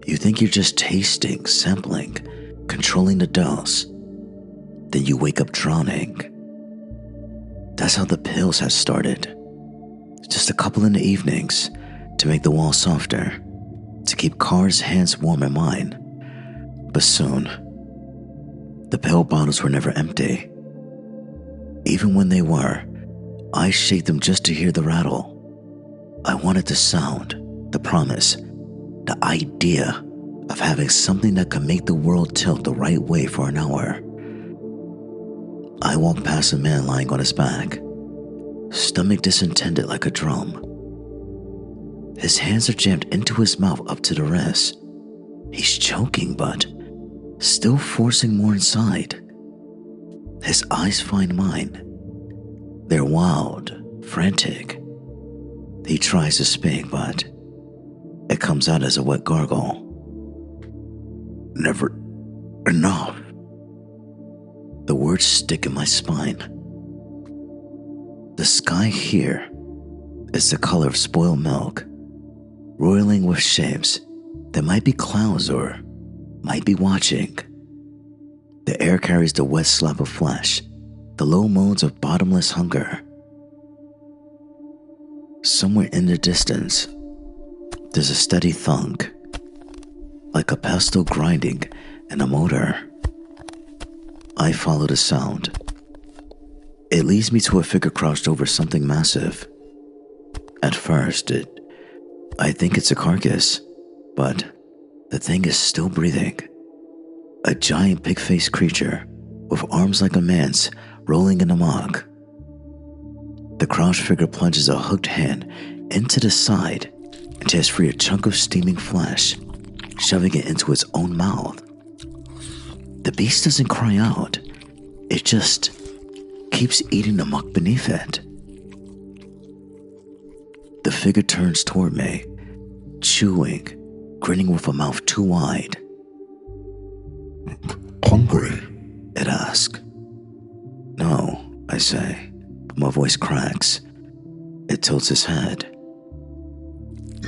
You think you're just tasting, sampling, controlling the dose. Then you wake up drowning. That's how the pills had started. Just a couple in the evenings to make the wall softer, to keep Carr's hands warm in mine. But soon, the pill bottles were never empty. Even when they were, I shake them just to hear the rattle. I wanted the sound, the promise, the idea of having something that could make the world tilt the right way for an hour. I walk past a man lying on his back, stomach distended like a drum. His hands are jammed into his mouth up to the wrist. He's choking, but still forcing more inside. His eyes find mine. They're wild, frantic. He tries to speak, but it comes out as a wet gargle. Never enough. The words stick in my spine. The sky here is the color of spoiled milk, roiling with shapes that might be clouds or might be watching. The air carries the wet slap of flesh, the low moans of bottomless hunger. Somewhere in the distance, there's a steady thunk, like a pestle grinding in a motor. I follow the sound. It leads me to a figure crouched over something massive. At first, I think it's a carcass, but the thing is still breathing. A giant pig-faced creature with arms like a man's rolling in amok. The crouched figure plunges a hooked hand into the side and tears free a chunk of steaming flesh, shoving it into its own mouth. The beast doesn't cry out. It just keeps eating the muck beneath it. The figure turns toward me, chewing, grinning with a mouth too wide.
Hungry?
It asks. No, I say, but my voice cracks. It tilts its head.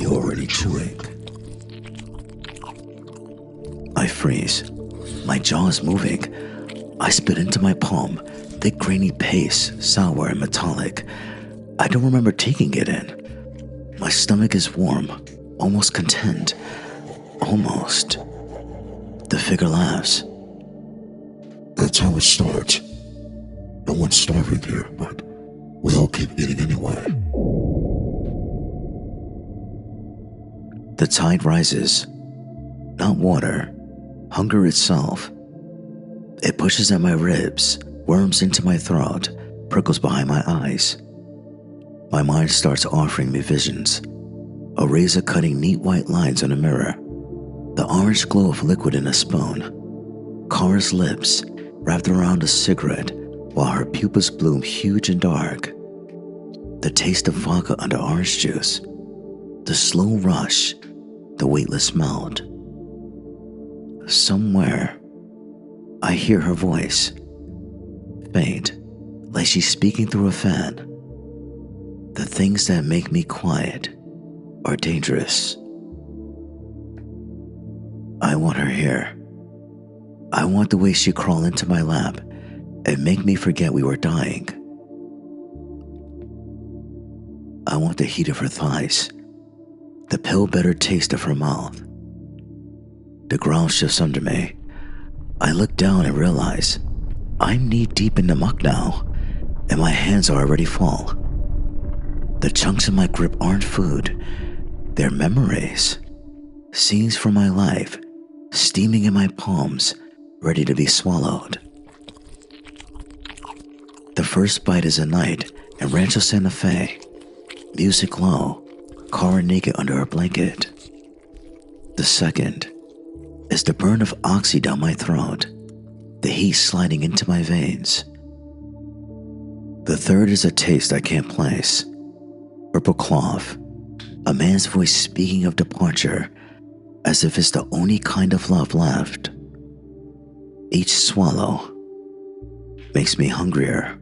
You're already chewing.
I freeze. My jaw is moving. I spit into my palm, thick grainy paste, sour and metallic. I don't remember taking it in. My stomach is warm, almost content. Almost. The figure laughs.
That's how it starts. No one's starving here, but we all keep eating anyway.
The tide rises. Not water. Hunger itself. It pushes at my ribs, worms into my throat, prickles behind my eyes. My mind starts offering me visions a razor cutting neat white lines on a mirror, the orange glow of liquid in a spoon, Kara's lips wrapped around a cigarette while her pupils bloom huge and dark, the taste of vodka under orange juice, the slow rush, the weightless melt. Somewhere, I hear her voice, faint, like she's speaking through a fan. The things that make me quiet are dangerous. I want her here. I want the way she crawl into my lap and make me forget we were dying. I want the heat of her thighs, the pill-better taste of her mouth. The ground shifts under me. I look down and realize I'm knee-deep in the muck now, and my hands are already full. The chunks in my grip aren't food, they're memories. Scenes from my life, steaming in my palms, ready to be swallowed. The first bite is a night in Rancho Santa Fe. Music low, Kara naked under her blanket. The second is the burn of oxy down my throat, the heat sliding into my veins. The third is a taste I can't place. Purple cloth, a man's voice speaking of departure, as if it's the only kind of love left. Each swallow makes me hungrier.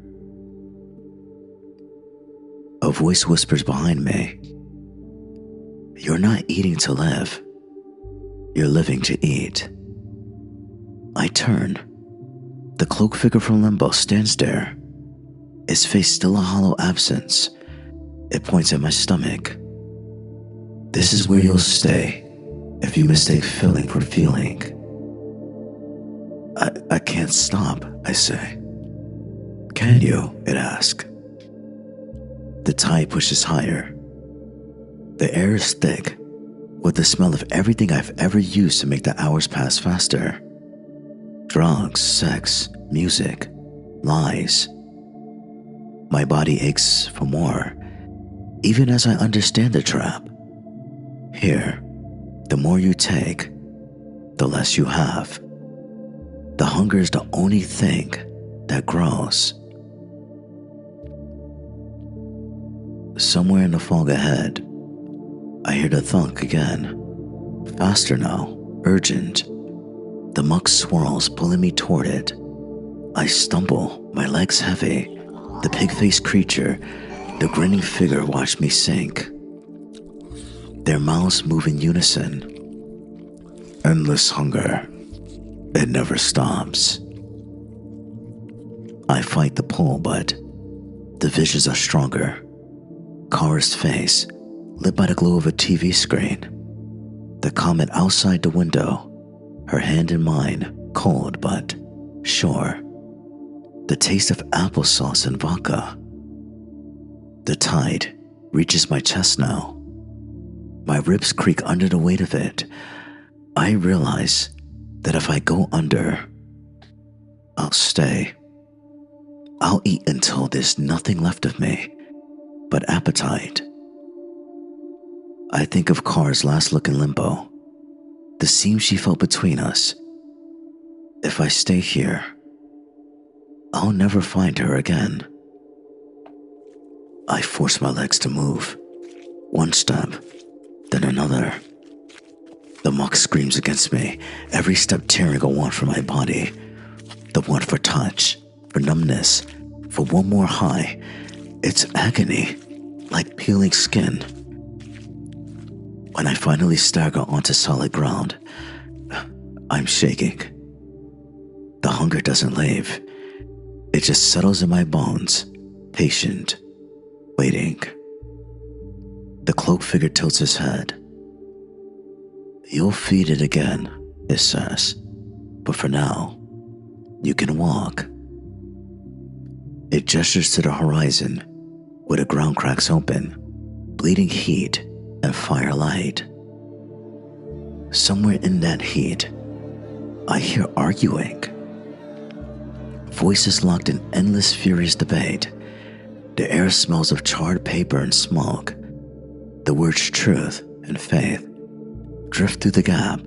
A voice whispers behind me, "You're not eating to live. You're living to eat." I turn. The cloaked figure from Limbo stands there, its face still a hollow absence. It points at my stomach. "This is where you'll stay if you mistake feeling for feeling." I can't stop, I say. "Can you?" it asks. The tide pushes higher. The air is thick, with the smell of everything I've ever used to make the hours pass faster. Drugs, sex, music, lies. My body aches for more, even as I understand the trap. Here, the more you take, the less you have. The hunger is the only thing that grows. Somewhere in the fog ahead, I hear the thunk again. Faster now, urgent. The muck swirls, pulling me toward it. I stumble, my legs heavy. The pig-faced creature, the grinning figure, watch me sink. Their mouths move in unison. Endless hunger. It never stops. I fight the pull, but the visions are stronger. Kara's face, lit by the glow of a TV screen. The comet outside the window, her hand in mine, cold but sure. The taste of applesauce and vodka. The tide reaches my chest now. My ribs creak under the weight of it. I realize that if I go under, I'll stay. I'll eat until there's nothing left of me but appetite. I think of Kara's last look in Limbo, the seam she felt between us. If I stay here, I'll never find her again. I force my legs to move. One step, then another. The muck screams against me, every step tearing a want from my body. The want for touch, for numbness, for one more high. It's agony, like peeling skin. When I finally stagger onto solid ground, I'm shaking. The hunger doesn't leave. It just settles in my bones, patient, waiting. The cloaked figure tilts his head. "You'll feed it again," it says. "But for now, you can walk." It gestures to the horizon, where the ground cracks open, bleeding heat and firelight. Somewhere in that heat, I hear arguing. Voices locked in endless furious debate. The air smells of charred paper and smoke. The words truth and faith drift through the gap.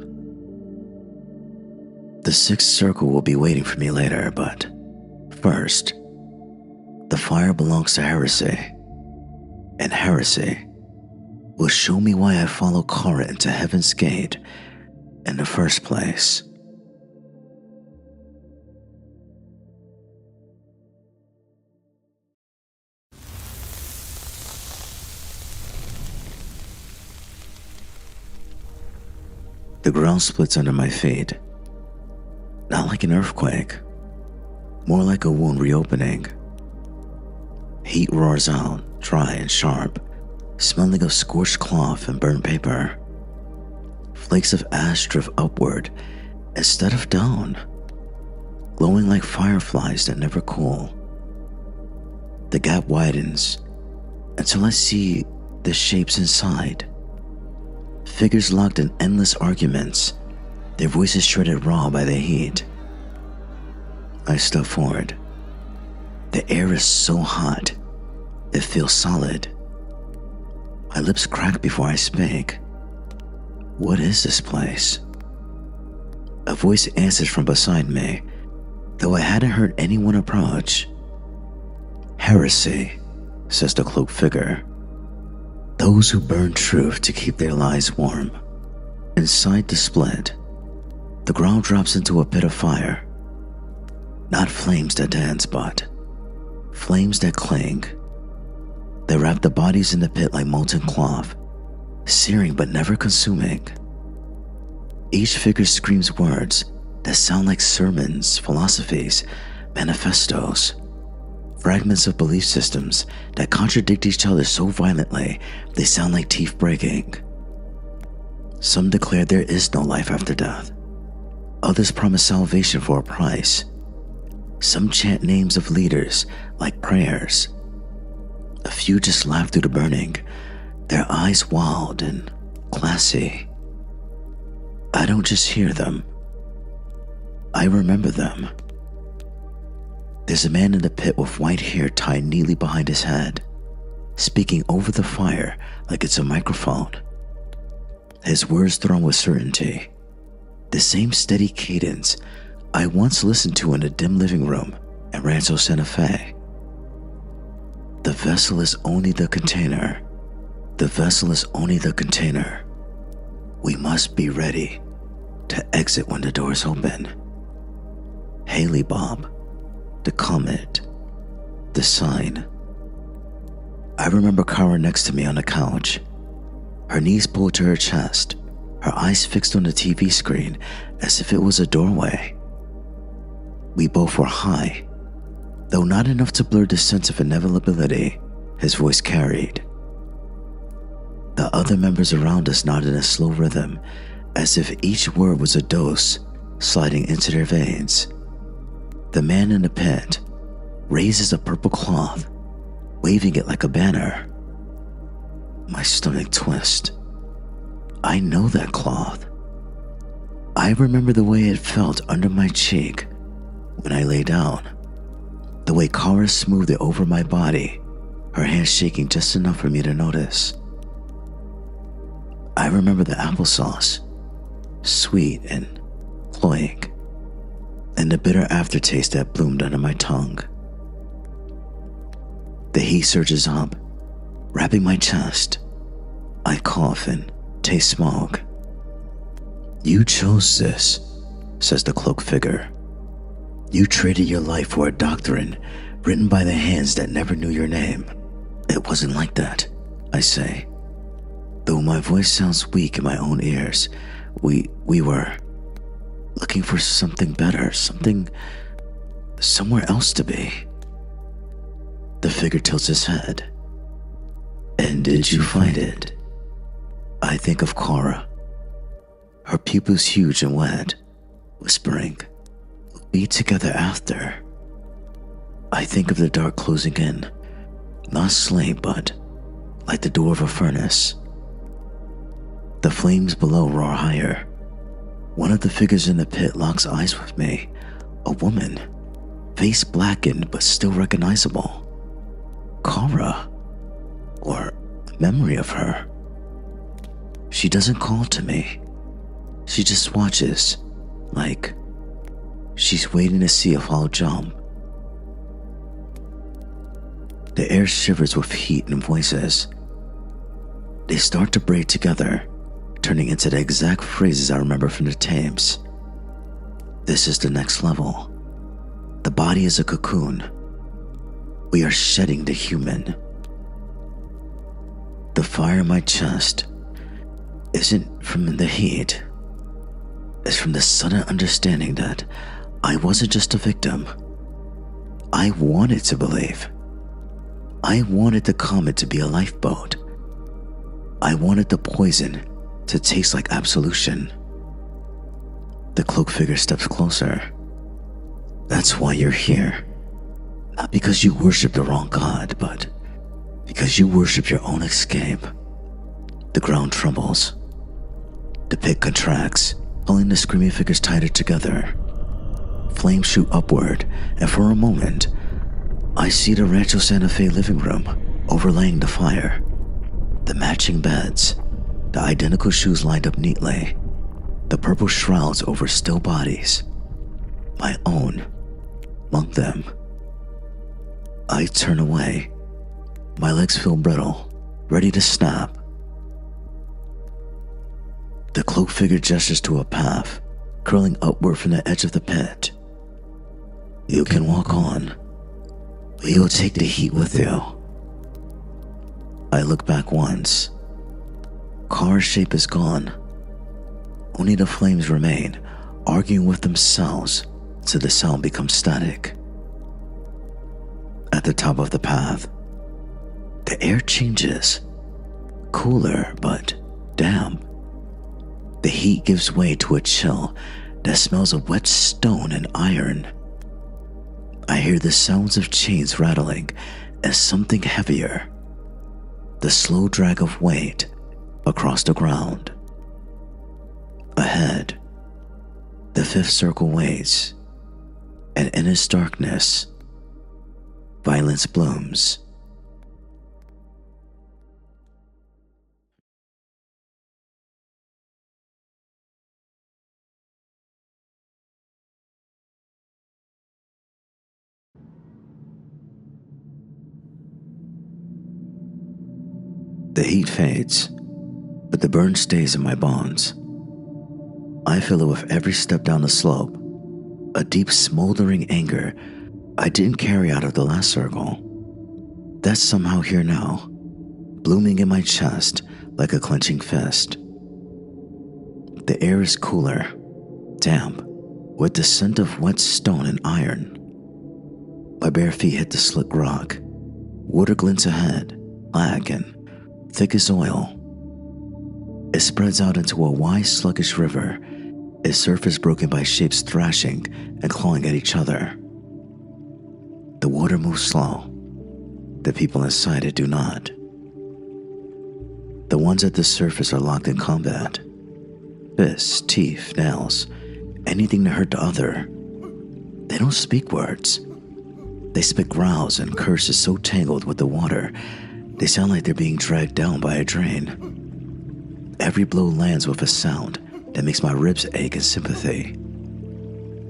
The sixth circle will be waiting for me later, but first, the fire belongs to heresy, and heresy will show me why I followed Kara into Heaven's Gate in the first place. The ground splits under my feet, not like an earthquake, more like a wound reopening. Heat roars out, dry and sharp, smelling of scorched cloth and burnt paper. Flakes of ash drift upward instead of down, glowing like fireflies that never cool. The gap widens until I see the shapes inside. Figures locked in endless arguments, their voices shredded raw by the heat. I step forward. The air is so hot, it feels solid. My lips crack before I speak. What is this place? A voice answers from beside me, though I hadn't heard anyone approach. Heresy, says the cloaked figure. Those who burn truth to keep their lives warm. Inside the split, the ground drops into a pit of fire. Not flames that dance, but flames that cling. They wrap the bodies in the pit like molten cloth, searing but never consuming. Each figure screams words that sound like sermons, philosophies, manifestos, fragments of belief systems that contradict each other so violently they sound like teeth breaking. Some declare there is no life after death. Others promise salvation for a price. Some chant names of leaders like prayers. A few just laugh through the burning, their eyes wild and classy. I don't just hear them. I remember them. There's a man in the pit with white hair tied neatly behind his head, speaking over the fire like it's a microphone. His words thrown with certainty, the same steady cadence I once listened to in a dim living room in Rancho Santa Fe. The vessel is only the container. The vessel is only the container. We must be ready to exit when the doors open. Haley Bob, the comet, the sign. I remember Kara next to me on the couch, her knees pulled to her chest, her eyes fixed on the TV screen as if it was a doorway. We both were high, though not enough to blur the sense of inevitability his voice carried. The other members around us nodded in a slow rhythm, as if each word was a dose sliding into their veins. The man in the pit raises a purple cloth, waving it like a banner. My stomach twists. I know that cloth. I remember the way it felt under my cheek when I lay down, the way Kara smoothed it over my body, her hands shaking just enough for me to notice. I remember the applesauce, sweet and cloying, and the bitter aftertaste that bloomed under my tongue. The heat surges up, wrapping my chest. I cough and taste smoke. You chose this, says the cloaked figure. You traded your life for a doctrine written by the hands that never knew your name. It wasn't like that, I say. Though my voice sounds weak in my own ears, we were looking for something better, somewhere else to be. The figure tilts his head. And did you find it? I think of Kara, her pupils huge and wet, whispering, "We'll be together after." I think of the dark closing in, not sleep, but like the door of a furnace. The flames below roar higher. One of the figures in the pit locks eyes with me, a woman, face blackened but still recognizable. Kara, or a memory of her. She doesn't call to me. She just watches, like she's waiting to see if I'll jump. The air shivers with heat and voices. They start to braid together, turning into the exact phrases I remember from the tapes. This is the next level. The body is a cocoon. We are shedding the human. The fire in my chest isn't from the heat. It's from the sudden understanding that I wasn't just a victim. I wanted to believe. I wanted the comet to be a lifeboat. I wanted the poison to taste like absolution. The cloaked figure steps closer. That's why you're here. Not because you worship the wrong god, but because you worship your own escape. The ground trembles. The pit contracts, pulling the screaming figures tighter together. Flames shoot upward, and for a moment, I see the Rancho Santa Fe living room overlaying the fire. The matching beds, the identical shoes lined up neatly, the purple shrouds over still bodies. My own, among them. I turn away. My legs feel brittle, ready to snap. The cloaked figure gestures to a path, curling upward from the edge of the pit. You can walk on. We will take the heat with you. I look back once. Car's shape is gone. Only the flames remain, arguing with themselves till the sound becomes static. At the top of the path, the air changes. Cooler, but damp. The heat gives way to a chill that smells of wet stone and iron. I hear the sounds of chains rattling as something heavier. The slow drag of weight across the ground. Ahead, the fifth circle waits, and in its darkness, violence blooms. The heat fades, but the burn stays in my bones. I feel it with every step down the slope, a deep smoldering anger I didn't carry out of the last circle. That's somehow here now, blooming in my chest like a clenching fist. The air is cooler, damp, with the scent of wet stone and iron. My bare feet hit the slick rock. Water glints ahead, black and thick as oil. It spreads out into a wide, sluggish river, its surface broken by shapes thrashing and clawing at each other. The water moves slow. The people inside it do not. The ones at the surface are locked in combat. Fists, teeth, nails, anything to hurt the other. They don't speak words. They spit growls and curses so tangled with the water they sound like they're being dragged down by a drain. Every blow lands with a sound that makes my ribs ache in sympathy.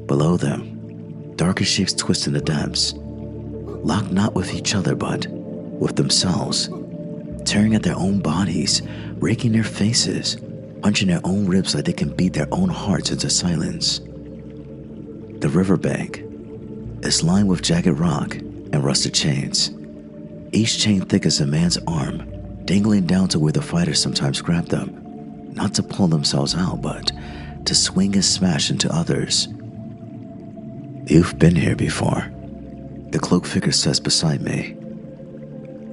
Below them, darker shapes twist in the depths, locked not with each other but with themselves, tearing at their own bodies, raking their faces, punching their own ribs like they can beat their own hearts into silence. The riverbank is lined with jagged rock and rusted chains, each chain thick as a man's arm, dangling down to where the fighters sometimes grab them, not to pull themselves out, but to swing and smash into others. You've been here before, the cloaked figure says beside me.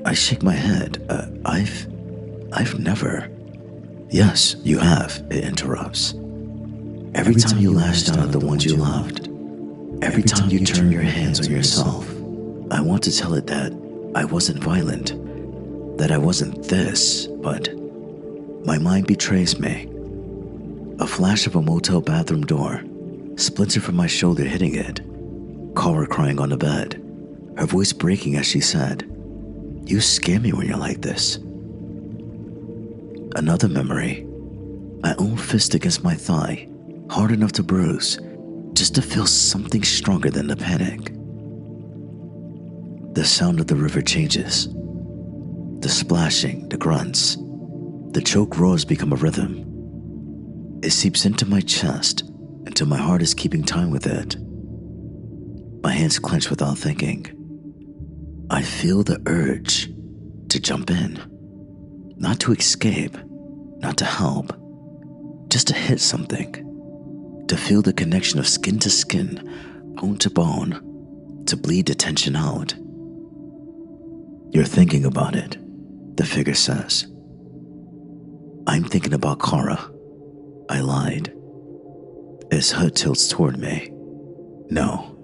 I shake my head. I've never. Yes, you have, it interrupts. Every time you lashed out at the ones you loved, every time you turn your hands on yourself, I want to tell it that I wasn't violent, that I wasn't this, but my mind betrays me. A flash of a motel bathroom door, splintered from my shoulder hitting it, Cara crying on the bed, her voice breaking as she said, "You scare me when you're like this." Another memory, my own fist against my thigh, hard enough to bruise, just to feel something stronger than the panic. The sound of the river changes. The splashing, the grunts, the choke roars become a rhythm. It seeps into my chest until my heart is keeping time with it. My hands clench without thinking. I feel the urge to jump in. Not to escape, not to help, just to hit something. To feel the connection of skin to skin, bone to bone, to bleed the tension out. You're thinking about it, the figure says. I'm thinking about Kara. I lied. His hood tilts toward me. No,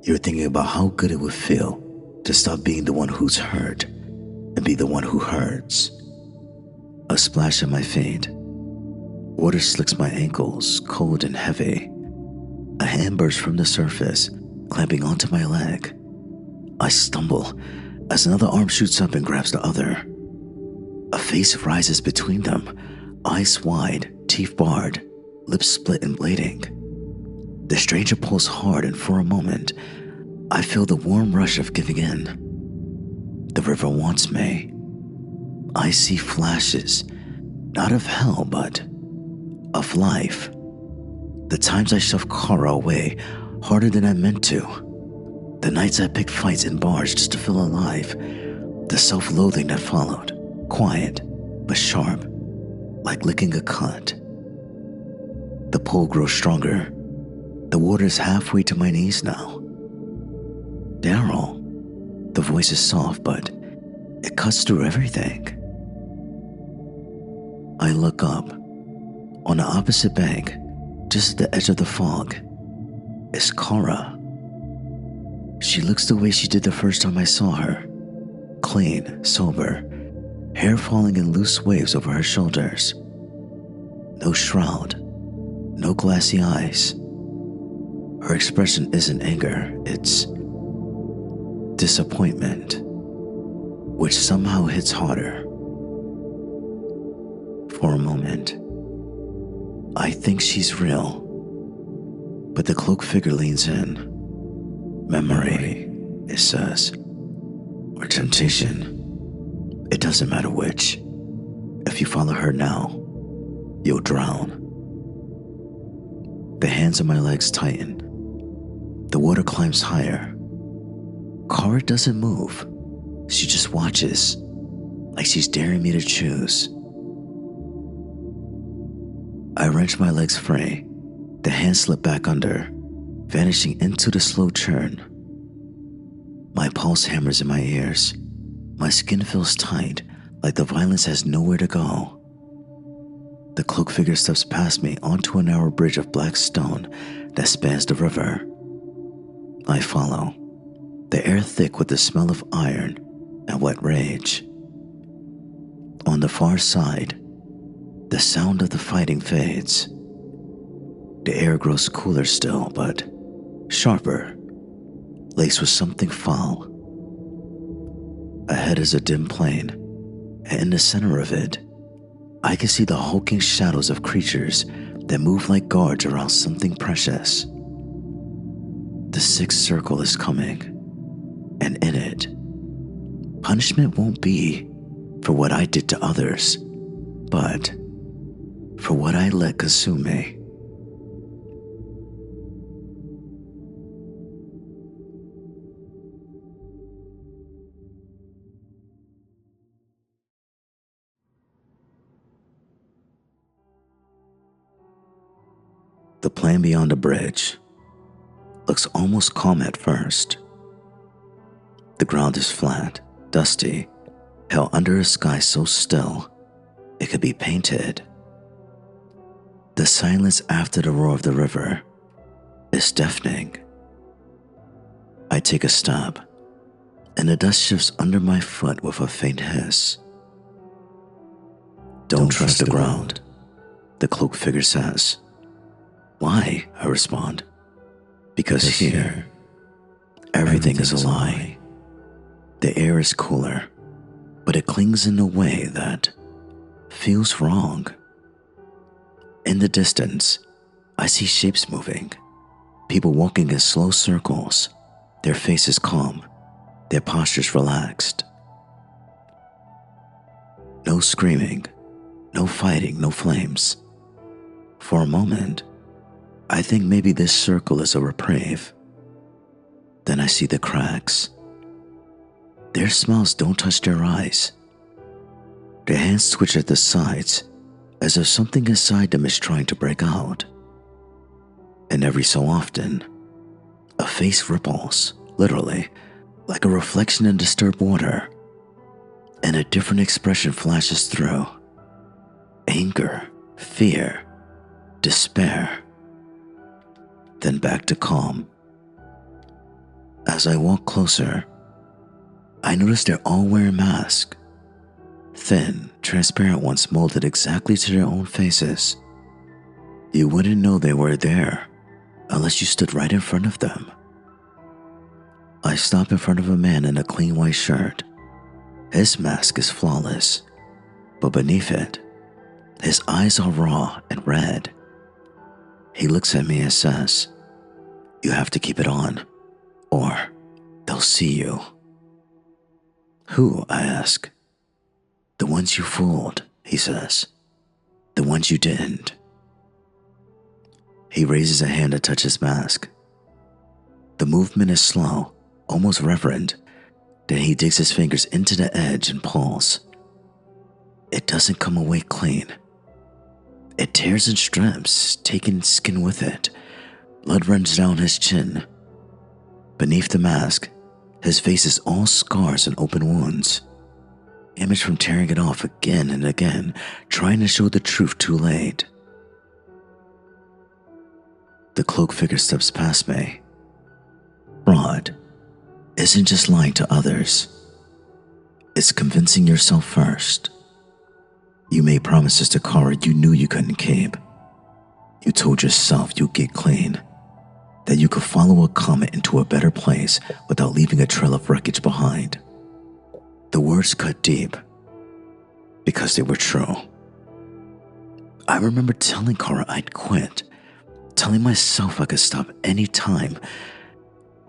you're thinking about how good it would feel to stop being the one who's hurt and be the one who hurts. A splash at my feet. Water slicks my ankles, cold and heavy. A hand bursts from the surface, clamping onto my leg. I stumble as another arm shoots up and grabs the other. A face rises between them, eyes wide, teeth bared, lips split and bleeding. The stranger pulls hard, and for a moment, I feel the warm rush of giving in. The river wants me. I see flashes, not of hell, but of life. The times I shoved Kara away harder than I meant to. The nights I picked fights in bars just to feel alive. The self-loathing that followed, quiet but sharp, like licking a cut. The pull grows stronger. The water is halfway to my knees now. Daryl. The voice is soft, but it cuts through everything. I look up. On the opposite bank, just at the edge of the fog, is Kara. She looks the way she did the first time I saw her. Clean, sober, hair falling in loose waves over her shoulders. No shroud, no glassy eyes. Her expression isn't anger, it's disappointment, which somehow hits harder. For a moment, I think she's real, but the cloaked figure leans in. Memory, it says, or temptation. It doesn't matter which. If you follow her now, you'll drown. The hands on my legs tighten. The water climbs higher. Kara doesn't move. She just watches, like she's daring me to choose. I wrench my legs free. The hands slip back under, vanishing into the slow churn. My pulse hammers in my ears. My skin feels tight, like the violence has nowhere to go. The cloaked figure steps past me onto a narrow bridge of black stone that spans the river. I follow, the air thick with the smell of iron and wet rage. On the far side, the sound of the fighting fades. The air grows cooler still, but sharper, laced with something foul. Ahead is a dim plain, and in the center of it, I can see the hulking shadows of creatures that move like guards around something precious. The sixth circle is coming, and in it, punishment won't be for what I did to others, but for what I let consume me. The plain beyond the bridge looks almost calm at first. The ground is flat, dusty, held under a sky so still it could be painted. The silence after the roar of the river is deafening. I take a step, and the dust shifts under my foot with a faint hiss. Don't trust the ground, the cloaked figure says. Why? I respond. Because here, everything is a lie. The air is cooler, but it clings in a way that feels wrong. In the distance, I see shapes moving, people walking in slow circles, their faces calm, their postures relaxed. No screaming, no fighting, no flames. For a moment, I think maybe this circle is a reprieve. Then I see the cracks. Their smiles don't touch their eyes. Their hands twitch at the sides as if something inside them is trying to break out. And every so often, a face ripples, literally, like a reflection in disturbed water, and a different expression flashes through. Anger, fear, despair. Then back to calm. As I walk closer, I notice they're all wearing masks. Thin, transparent ones molded exactly to their own faces. You wouldn't know they were there unless you stood right in front of them. I stop in front of a man in a clean white shirt. His mask is flawless, but beneath it, his eyes are raw and red. He looks at me and says, "You have to keep it on, or they'll see you." "Who?" I ask. "The ones you fooled," he says. "The ones you didn't." He raises a hand to touch his mask. The movement is slow, almost reverent. Then he digs his fingers into the edge and pulls. It doesn't come away clean. It tears in strips, taking skin with it. Blood runs down his chin. Beneath the mask, his face is all scars and open wounds. Image from tearing it off again and again, trying to show the truth too late. The cloaked figure steps past me. Fraud isn't just lying to others. It's convincing yourself first. You made promises to Kara you knew you couldn't keep. You told yourself you'd get clean, that you could follow a comet into a better place without leaving a trail of wreckage behind. The words cut deep, because they were true. I remember telling Kara I'd quit, telling myself I could stop any time.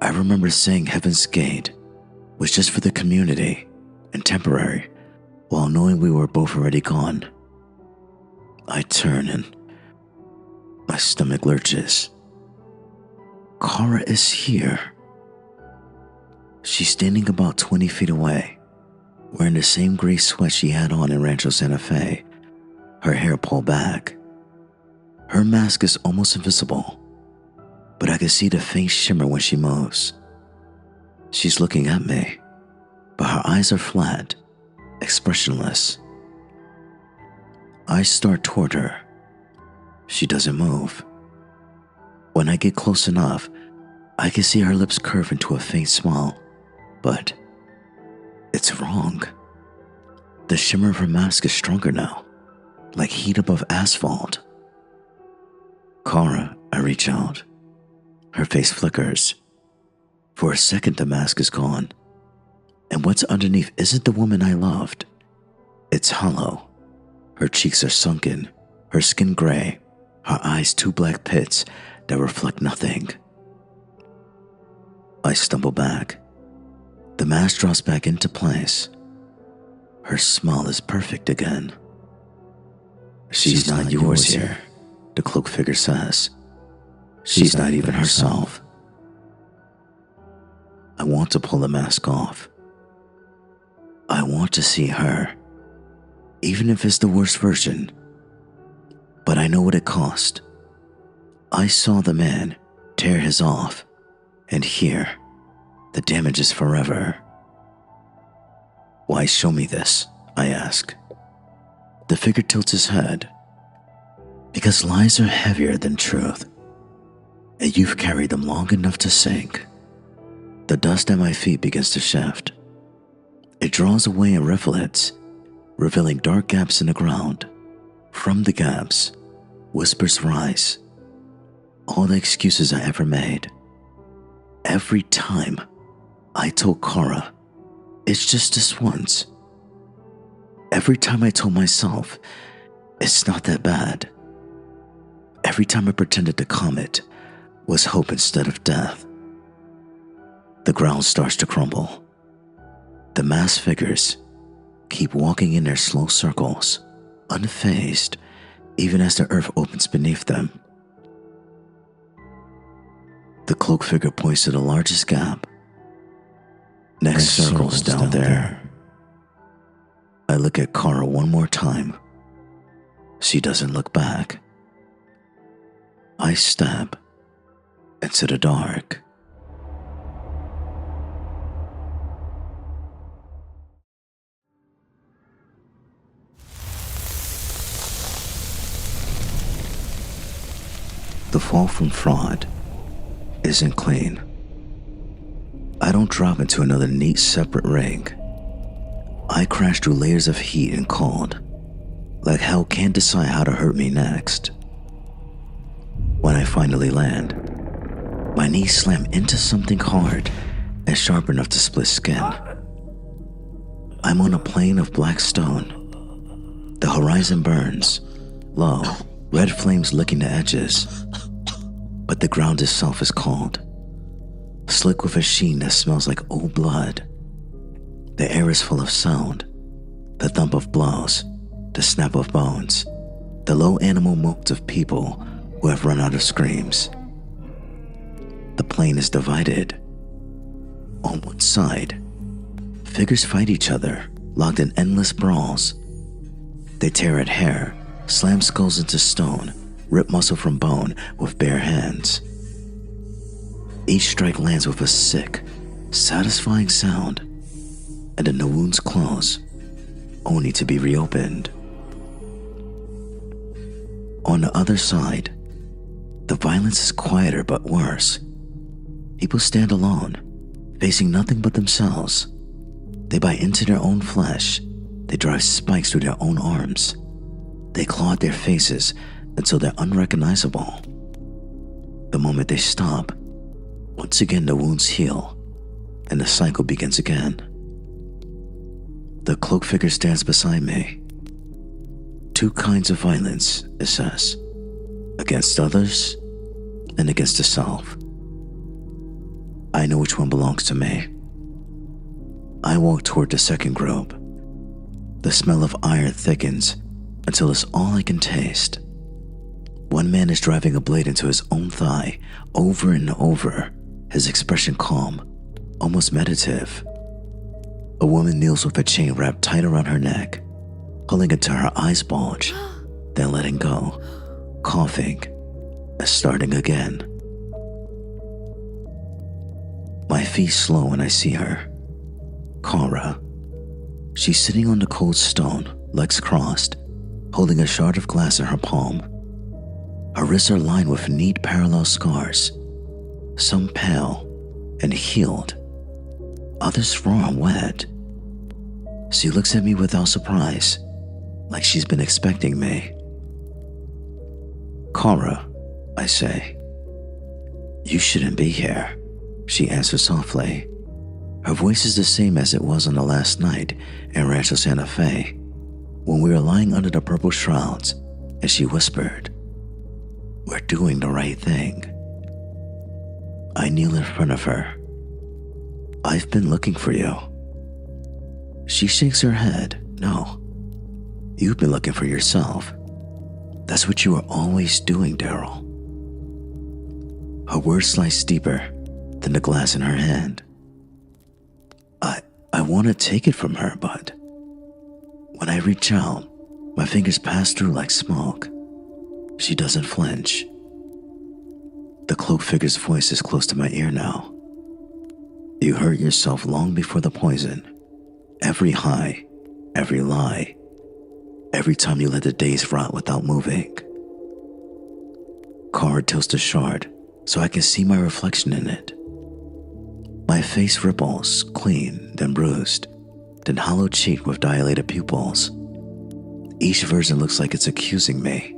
I remember saying Heaven's Gate was just for the community and temporary, while knowing we were both already gone. I turn and my stomach lurches. Kara is here. She's standing about 20 feet away, wearing the same gray sweat she had on in Rancho Santa Fe, her hair pulled back. Her mask is almost invisible, but I can see the faint shimmer when she moves. She's looking at me, but her eyes are flat, expressionless. I start toward her. She doesn't move. When I get close enough, I can see her lips curve into a faint smile, but it's wrong. The shimmer of her mask is stronger now, like heat above asphalt. "Kara," I reach out. Her face flickers. For a second, the mask is gone, and what's underneath isn't the woman I loved. It's hollow. Her cheeks are sunken, her skin gray, her eyes two black pits that reflect nothing. I stumble back. The mask drops back into place. Her smile is perfect again. "She's not yours here," the cloaked figure says. "She's not even herself." I want to pull the mask off. I want to see her, even if it's the worst version. But I know what it cost. I saw the man tear his off, and here, the damage is forever. "Why show me this?" I ask. The figure tilts his head. "Because lies are heavier than truth, and you've carried them long enough to sink." The dust at my feet begins to shift. It draws away in rivulets, revealing dark gaps in the ground. From the gaps, whispers rise. All the excuses I ever made. Every time I told Kara, "It's just this once." Every time I told myself, "It's not that bad." Every time I pretended to calm it was hope instead of death. The ground starts to crumble. The masked figures keep walking in their slow circles, unfazed, even as the earth opens beneath them. The cloak figure points to the largest gap. Next circle's down there. I look at Kara one more time. She doesn't look back. I step into the dark. The fall from fraud isn't clean. I don't drop into another neat separate ring. I crash through layers of heat and cold, like hell can't decide how to hurt me next. When I finally land, my knees slam into something hard and sharp enough to split skin. I'm on a plane of black stone. The horizon burns, low, red flames licking the edges. But the ground itself is cold, slick with a sheen that smells like old blood. The air is full of sound, the thump of blows, the snap of bones, the low animal moans of people who have run out of screams. The plane is divided. On one side, figures fight each other, locked in endless brawls. They tear at hair, slam skulls into stone, rip muscle from bone with bare hands. Each strike lands with a sick, satisfying sound, and then the wounds close, only to be reopened. On the other side, the violence is quieter but worse. People stand alone, facing nothing but themselves. They bite into their own flesh. They drive spikes through their own arms. They claw at their faces until they're unrecognizable. The moment they stop, once again the wounds heal, and the cycle begins again. The cloak figure stands beside me. Two kinds of violence, it says, against others and against the self. I know which one belongs to me. I walk toward the second group. The smell of iron thickens until it's all I can taste. One man is driving a blade into his own thigh over and over, his expression calm, almost meditative. A woman kneels with a chain wrapped tight around her neck, pulling until her eyes bulge, then letting go, coughing, and starting again. My feet slow when I see her. Kara. She's sitting on the cold stone, legs crossed, holding a shard of glass in her palm. Her wrists are lined with neat parallel scars, some pale and healed, others raw and wet. She looks at me without surprise, like she's been expecting me. Kara, I say. You shouldn't be here, she answers softly. Her voice is the same as it was on the last night in Rancho Santa Fe, when we were lying under the purple shrouds, and she whispered, "We're doing the right thing." I kneel in front of her. "I've been looking for you." She shakes her head. "No, you've been looking for yourself. That's what you were always doing, Daryl." Her words slice deeper than the glass in her hand. I want to take it from her, but when I reach out, my fingers pass through like smoke. She doesn't flinch. The cloak figure's voice is close to my ear now. "You hurt yourself long before the poison. Every high, every lie, every time you let the days rot without moving." Kara tilts the shard so I can see my reflection in it. My face ripples, clean, then bruised, then hollow cheeked with dilated pupils. Each version looks like it's accusing me.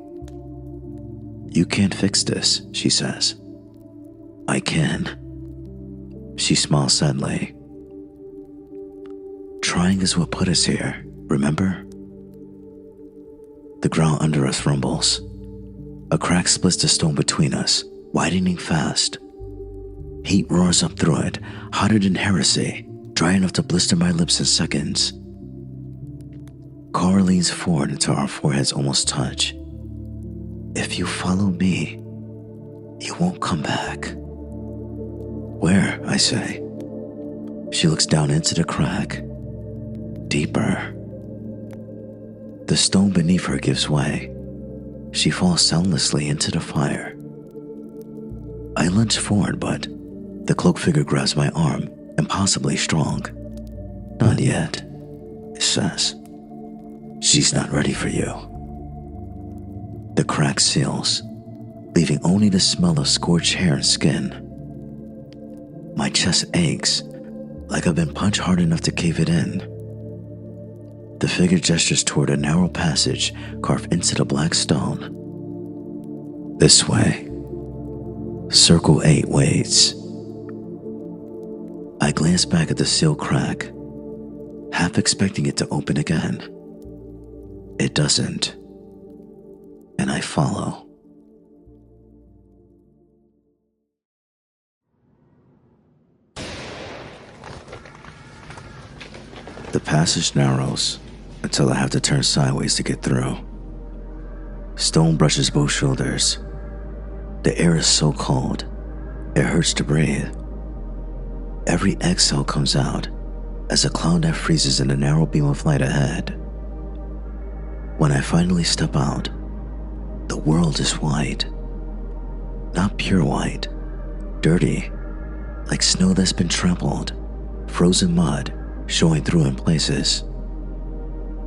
"You can't fix this," she says. "I can." She smiles sadly. "Trying is what put us here, remember?" The ground under us rumbles. A crack splits the stone between us, widening fast. Heat roars up through it, hotter than heresy, dry enough to blister my lips in seconds. Kara leans forward until our foreheads almost touch. If you follow me, you won't come back. Where? I say. She looks down into the crack. Deeper. The stone beneath her gives way. She falls soundlessly into the fire. I lunge forward, but the cloaked figure grabs my arm, impossibly strong. Not yet, it says. She's not ready for you. The crack seals, leaving only the smell of scorched hair and skin. My chest aches, like I've been punched hard enough to cave it in. The figure gestures toward a narrow passage carved into the black stone. This way. Circle 8 waits. I glance back at the sealed crack, half expecting it to open again. It doesn't, and I follow. The passage narrows until I have to turn sideways to get through. Stone brushes both shoulders. The air is so cold, it hurts to breathe. Every exhale comes out as a cloud that freezes in the narrow beam of light ahead. When I finally step out, the world is white. Not pure white, dirty, like snow that's been trampled, frozen mud showing through in places.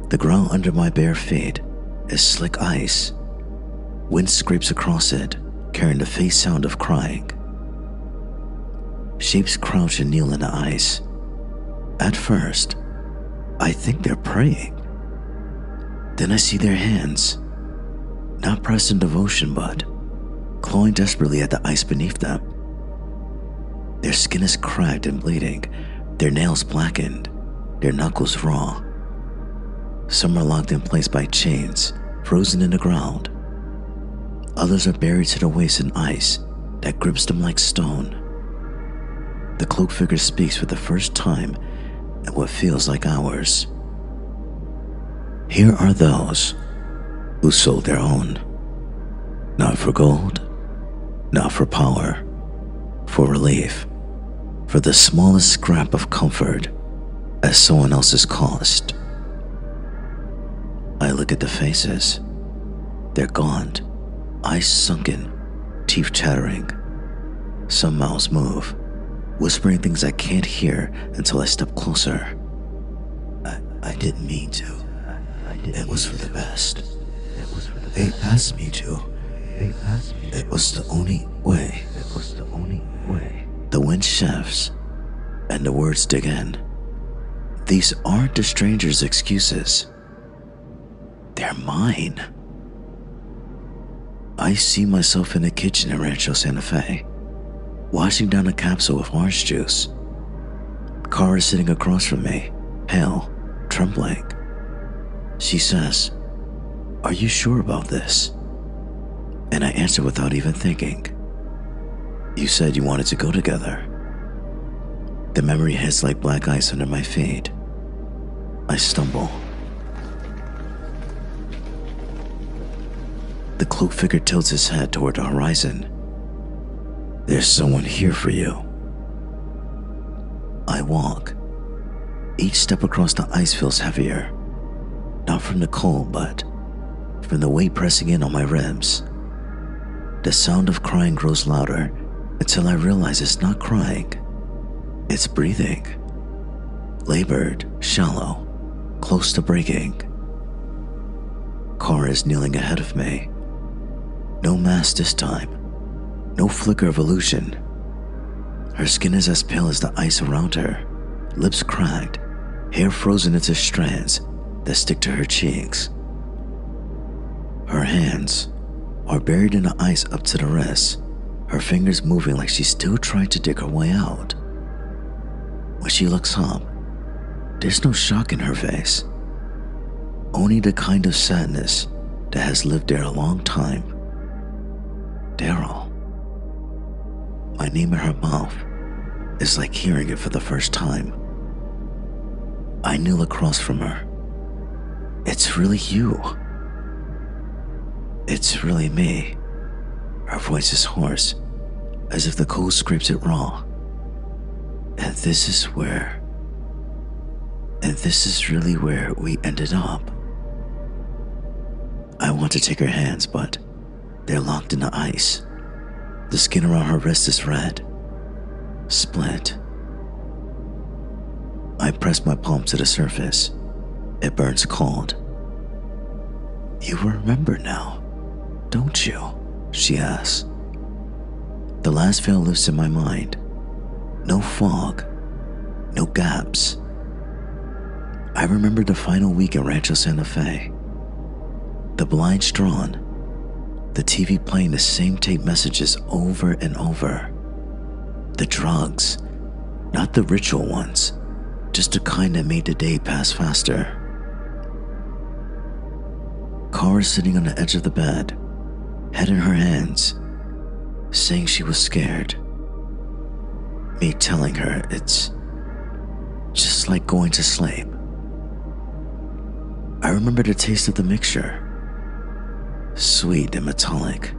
The ground under my bare feet is slick ice. Wind scrapes across it, carrying the faint sound of crying. Shapes crouch and kneel in the ice. At first, I think they're praying. Then I see their hands, not pressed in devotion, but clawing desperately at the ice beneath them. Their skin is cracked and bleeding, their nails blackened, their knuckles raw. Some are locked in place by chains, frozen in the ground. Others are buried to the waist in ice that grips them like stone. The cloaked figure speaks for the first time in what feels like hours. Here are those who sold their own. Not for gold, not for power, for relief, for the smallest scrap of comfort at someone else's cost. I look at the faces. They're gaunt, eyes sunken, teeth chattering. Some mouths move, whispering things I can't hear until I step closer. I didn't mean to. It was for the best. They asked me to. It was the only way. The wind shifts, and the words dig in. These aren't the stranger's excuses. They're mine. I see myself in the kitchen in Rancho Santa Fe, washing down a capsule of orange juice. Kara is sitting across from me, pale, trembling. She says, "Are you sure about this?" And I answer without even thinking. "You said you wanted to go together." The memory hits like black ice under my feet. I stumble. The cloaked figure tilts his head toward the horizon. "There's someone here for you." I walk. Each step across the ice feels heavier. Not from the cold, but from the weight pressing in on my ribs. The sound of crying grows louder until I realize it's not crying. It's breathing. Labored, shallow, close to breaking. Kara is kneeling ahead of me. No mask this time. No flicker of illusion. Her skin is as pale as the ice around her, lips cracked, hair frozen into strands that stick to her cheeks. Her hands are buried in the ice up to the wrists, her fingers moving like she's still trying to dig her way out. When she looks up, there's no shock in her face, only the kind of sadness that has lived there a long time. Daryl. My name in her mouth is like hearing it for the first time. I kneel across from her. It's really you. It's really me. Her voice is hoarse, as if the cold scrapes it raw. And this is really where we ended up. I want to take her hands, but they're locked in the ice. The skin around her wrist is red, split. I press my palm to the surface. It burns cold. You remember now, don't you? She asks. The last veil lifts in my mind. No fog, no gaps. I remember the final week in Rancho Santa Fe. The blinds drawn, the TV playing the same tape messages over and over. The drugs, not the ritual ones, just the kind that made the day pass faster. Cara sitting on the edge of the bed, head in her hands, saying she was scared. Me telling her it's just like going to sleep. I remember the taste of the mixture, sweet and metallic.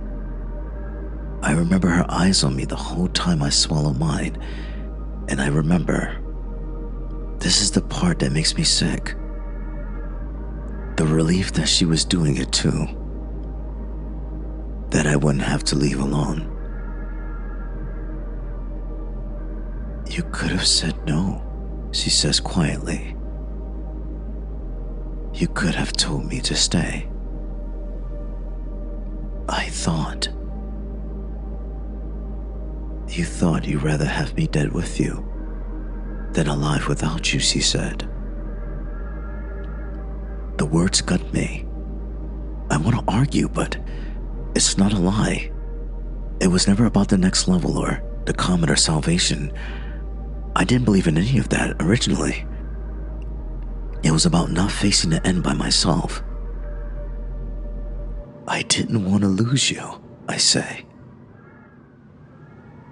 I remember her eyes on me the whole time I swallow mine, and I remember this is the part that makes me sick. The relief that she was doing it too, that I wouldn't have to leave alone. You could have said no, she says quietly. You could have told me to stay. I thought. You thought you'd rather have me dead with you than alive without you, she said. The words gut me. I want to argue, but it's not a lie. It was never about the next level or the comet or salvation. I didn't believe in any of that originally. It was about not facing the end by myself. I didn't want to lose you, I say.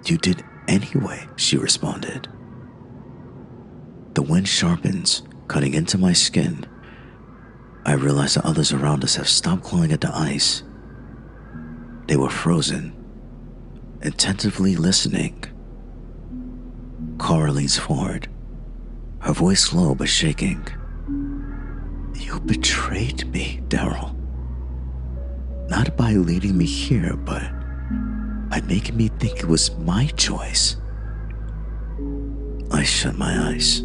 You did anyway, she responded. The wind sharpens, cutting into my skin. I realize the others around us have stopped clawing at the ice. They were frozen, attentively listening. Cara leans forward, her voice low but shaking. You betrayed me, Daryl. Not by leading me here, but by making me think it was my choice. I shut my eyes.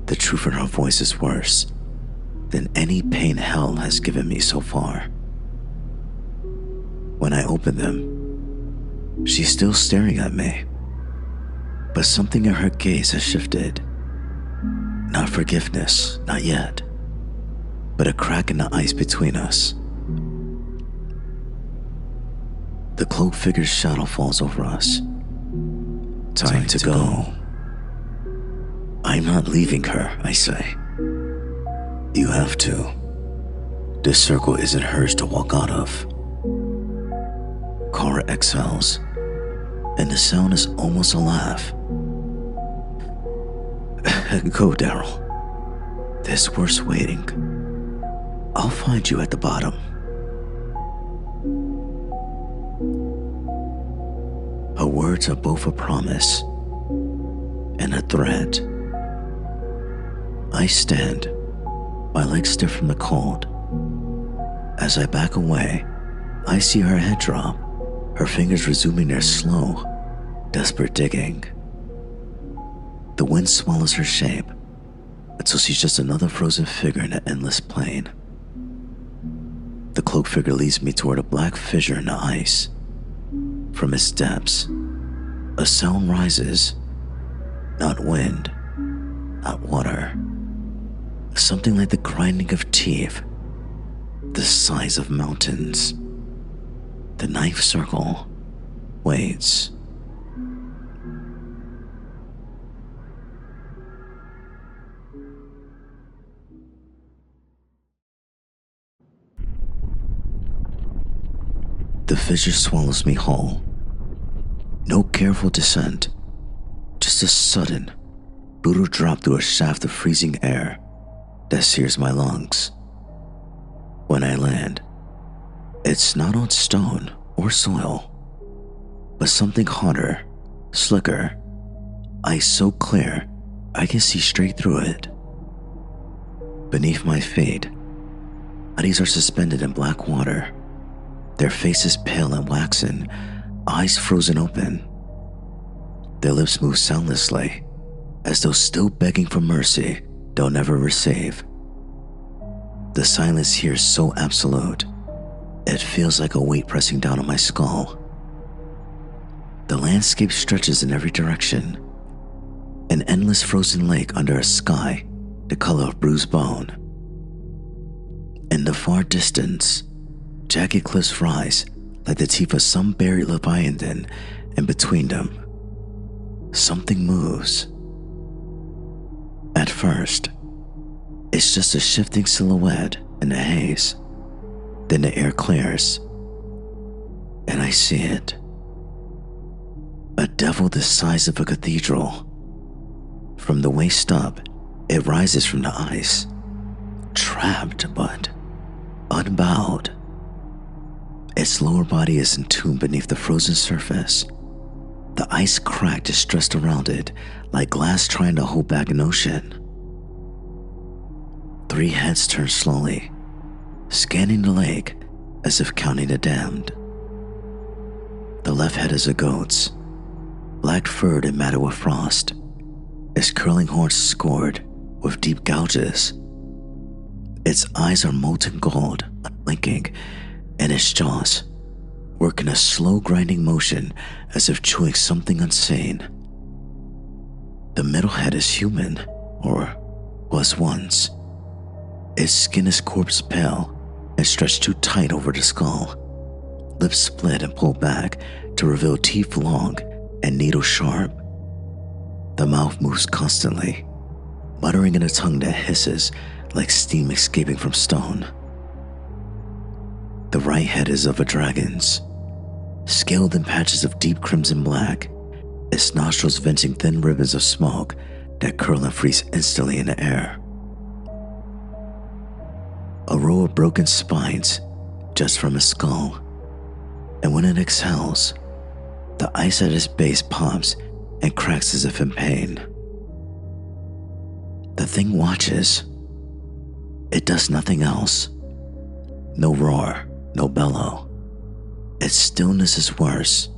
The truth in her voice is worse than any pain hell has given me so far. When I open them, she's still staring at me, but something in her gaze has shifted. Not forgiveness, not yet, but a crack in the ice between us. The cloaked figure's shadow falls over us. Time to go. I'm not leaving her, I say. You have to. This circle isn't hers to walk out of. Cara exhales, and the sound is almost a laugh. Go, Daryl. There's worse waiting. I'll find you at the bottom. Her words are both a promise and a threat. I stand, my legs stiff from the cold. As I back away, I see her head drop, her fingers resuming their slow, desperate digging. The wind swallows her shape until she's just another frozen figure in an endless plain. The cloaked figure leads me toward a black fissure in the ice. From its depths, a sound rises. Not wind, not water. Something like the grinding of teeth, the size of mountains. The ninth circle waits. The fissure swallows me whole. No careful descent, just a sudden, brutal drop through a shaft of freezing air that sears my lungs. When I land, it's not on stone or soil, but something hotter, slicker, ice so clear I can see straight through it. Beneath my feet, bodies are suspended in black water, their faces pale and waxen, eyes frozen open. Their lips move soundlessly, as though still begging for mercy they'll never receive. The silence here is so absolute, it feels like a weight pressing down on my skull. The landscape stretches in every direction, an endless frozen lake under a sky the color of bruised bone. In the far distance, jagged cliffs rise like the teeth of some buried leviathan, and between them, something moves. At first, it's just a shifting silhouette in the haze. Then the air clears, and I see it. A devil the size of a cathedral. From the waist up, it rises from the ice, trapped but unbowed. Its lower body is entombed beneath the frozen surface. The ice cracked is stretched around it like glass trying to hold back an ocean. 3 heads turn slowly, scanning the lake as if counting the damned. The left head is a goat's, black-furred and matted with frost, its curling horns scored with deep gouges. Its eyes are molten gold, unblinking, and its jaws work in a slow grinding motion as if chewing something unseen. The middle head is human, or was once. Its skin is corpse pale and stretched too tight over the skull, lips split and pulled back to reveal teeth long and needle sharp. The mouth moves constantly, muttering in a tongue that hisses like steam escaping from stone. The right head is of a dragon's, scaled in patches of deep crimson black, its nostrils venting thin ribbons of smoke that curl and freeze instantly in the air. A row of broken spines just from its skull, and when it exhales, the ice at its base pops and cracks as if in pain. The thing watches. It does nothing else. No roar, no bellow. Its stillness is worse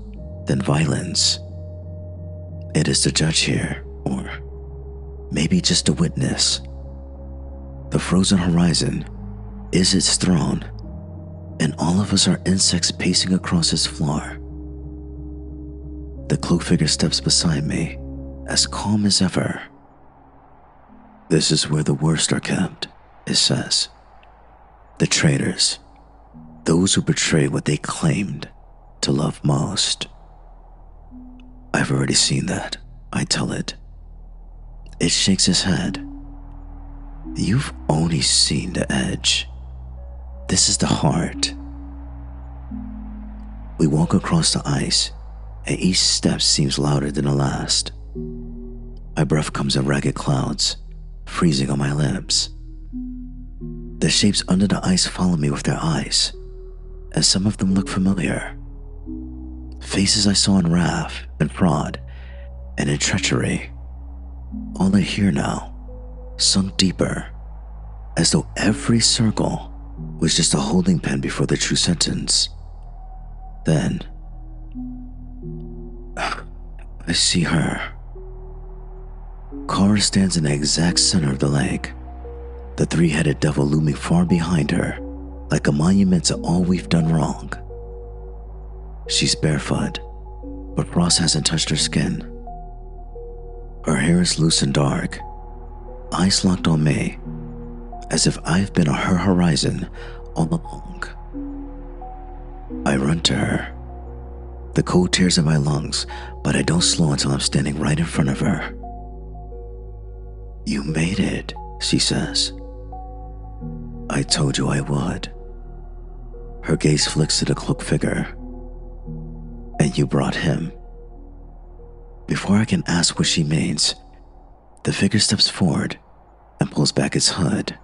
than violence. It is the judge here, or maybe just a witness. The frozen horizon is its throne, and all of us are insects pacing across its floor. The cloaked figure steps beside me, as calm as ever. "This is where the worst are kept," it says. "The traitors, those who betray what they claimed to love most." "I've already seen that," I tell it. It shakes its head. "You've only seen the edge. This is the heart." We walk across the ice, and each step seems louder than the last. My breath comes in ragged clouds, freezing on my lips. The shapes under the ice follow me with their eyes, and some of them look familiar. Faces I saw in Wrath and Fraud and in Treachery. All are here now, sunk deeper, as though every circle was just a holding pen before the true sentence. Then, I see her. Kara stands in the exact center of the lake, the 3-headed devil looming far behind her, like a monument to all we've done wrong. She's barefoot, but frost hasn't touched her skin. Her hair is loose and dark, eyes locked on me, as if I've been on her horizon all along. I run to her. The cold tears in my lungs, but I don't slow until I'm standing right in front of her. "You made it," she says. "I told you I would." Her gaze flicks to the cloaked figure, And you brought him. Before I can ask what she means, the figure steps forward and pulls back its hood.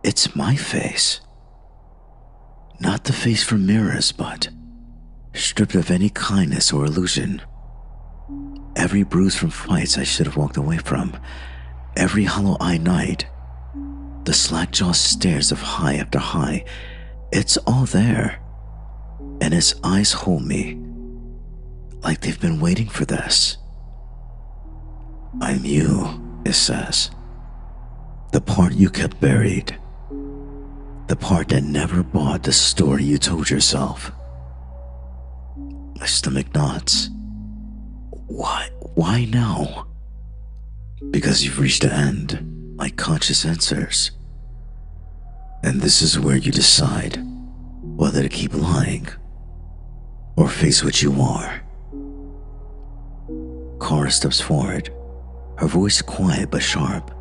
It's my face. Not the face from mirrors, but stripped of any kindness or illusion. Every bruise from fights I should have walked away from, every hollow-eyed night, the slack-jawed stares of high after high, it's all there. And its eyes hold me, like they've been waiting for this. I'm you, it says. The part you kept buried. The part that never bought the story you told yourself. My stomach knots. Why now? Because you've reached the end, my conscious answers. And this is where you decide whether to keep lying or face what you are. Kara steps forward, her voice quiet but sharp.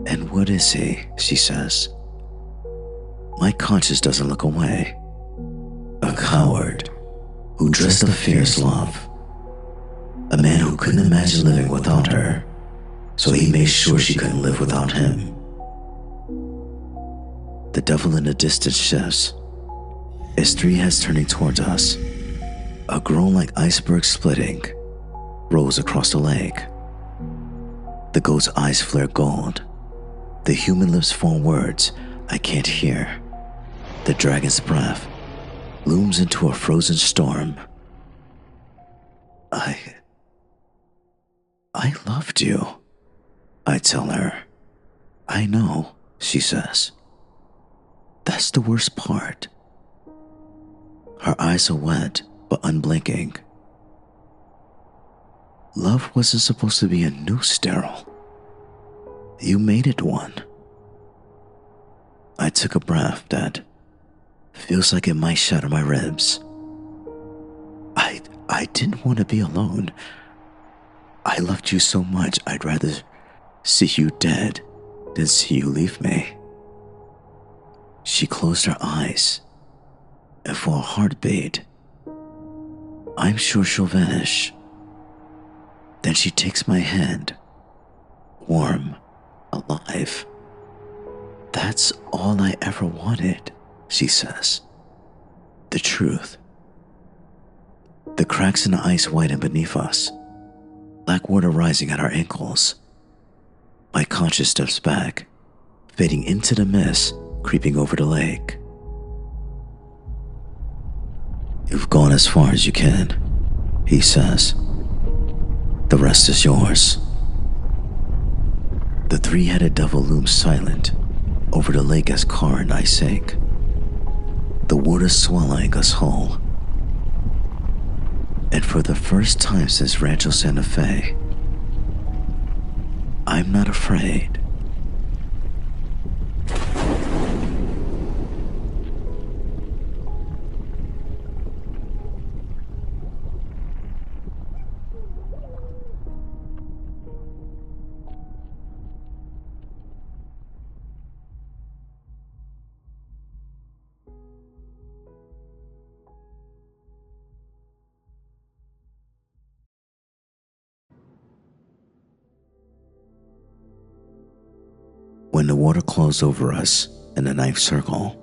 And what is he? She says. My conscience doesn't look away. A coward who dressed up fierce love. A man who couldn't imagine living without her, so he made sure she couldn't live without him. The devil in the distance shifts, its three heads turning towards us. A groan like iceberg splitting rolls across the lake. The goat's eyes flare gold. The human lips form words I can't hear. The dragon's breath looms into a frozen storm. I loved you, I tell her. I know, she says. That's the worst part. Her eyes are wet, but unblinking. Love wasn't supposed to be a new sterile. You made it one. I took a breath that feels like it might shatter my ribs. I didn't want to be alone. I loved you so much I'd rather see you dead than see you leave me. She closed her eyes, and for a heartbeat, I'm sure she'll vanish. Then she takes my hand, warm, alive. That's all I ever wanted, she says. The truth. The cracks in the ice widen beneath us, black water rising at our ankles. My conscience steps back, fading into the mist creeping over the lake. You've gone as far as you can, he says. The rest is yours. The three-headed devil looms silent over the lake as Kara and I sink, the water swallowing us whole. And for the first time since Rancho Santa Fe, I'm not afraid. When the water closed over us in the ninth circle,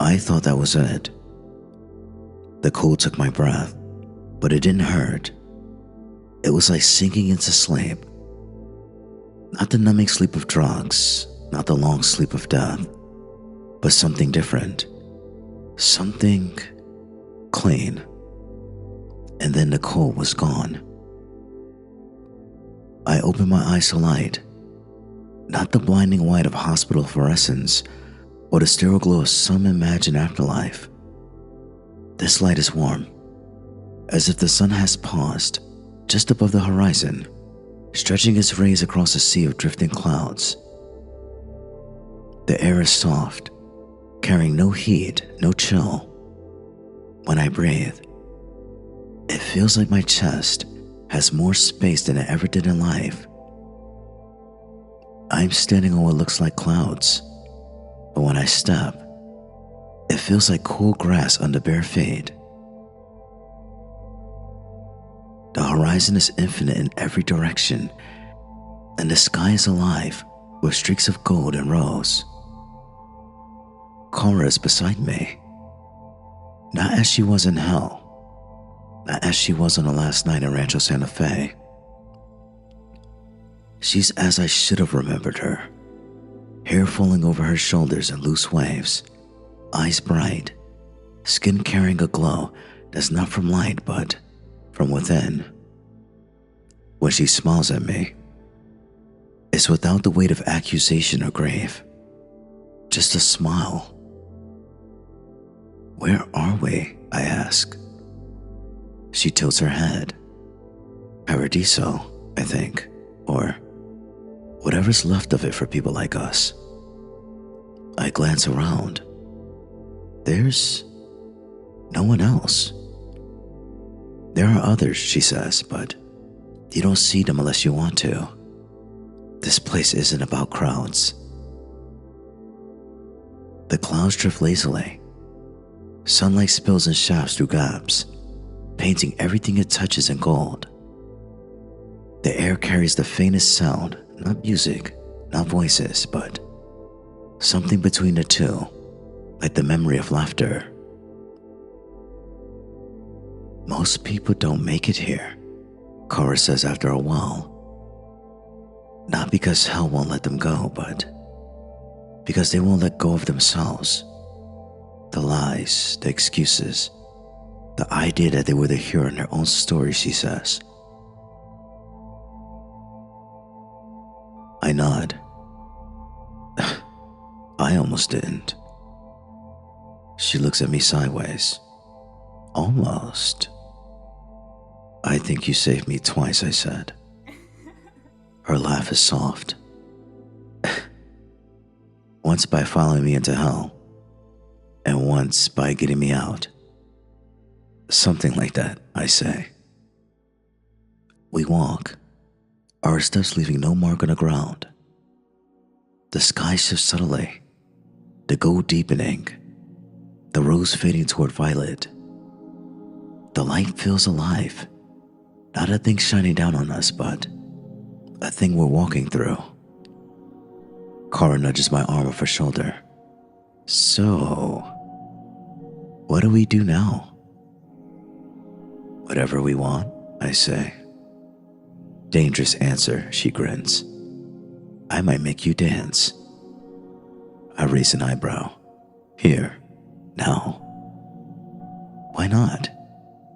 I thought that was it. The cold took my breath, but it didn't hurt. It was like sinking into sleep. Not the numbing sleep of drugs, not the long sleep of death, but something different. Something clean. And then the cold was gone. I opened my eyes to light. Not the blinding white of hospital fluorescence or the sterile glow of some imagined afterlife. This light is warm, as if the sun has paused just above the horizon, stretching its rays across a sea of drifting clouds. The air is soft, carrying no heat, no chill. When I breathe, it feels like my chest has more space than it ever did in life. I'm standing on what looks like clouds, but when I step, it feels like cool grass under bare feet. The horizon is infinite in every direction, and the sky is alive with streaks of gold and rose. Cora is beside me, not as she was in hell, not as she was on the last night in Rancho Santa Fe. She's as I should have remembered her, hair falling over her shoulders in loose waves, eyes bright, skin carrying a glow that's not from light but from within. When she smiles at me, it's without the weight of accusation or grief, just a smile. Where are we? I ask. She tilts her head. Paradiso, I think, or whatever's left of it for people like us. I glance around. There's no one else. There are others, she says, but you don't see them unless you want to. This place isn't about crowds. The clouds drift lazily. Sunlight spills in shafts through gaps, painting everything it touches in gold. The air carries the faintest sound, not music, not voices, but something between the two, like the memory of laughter. Most people don't make it here, Cora says after a while. Not because hell won't let them go, but because they won't let go of themselves. The lies, the excuses, the idea that they were the hero in their own story, she says. I nod. I almost didn't. She looks at me sideways. Almost. I think you saved me twice, I said. Her laugh is soft. Once by following me into hell, and once by getting me out. Something like that, I say. We walk, our steps leaving no mark on the ground. The sky shifts subtly, the gold deepening, the rose fading toward violet. The light feels alive, not a thing shining down on us, but a thing we're walking through. Cora nudges my arm off her shoulder. So, what do we do now? Whatever we want, I say. Dangerous answer, she grins. I might make you dance. I raise an eyebrow. Here, now. Why not?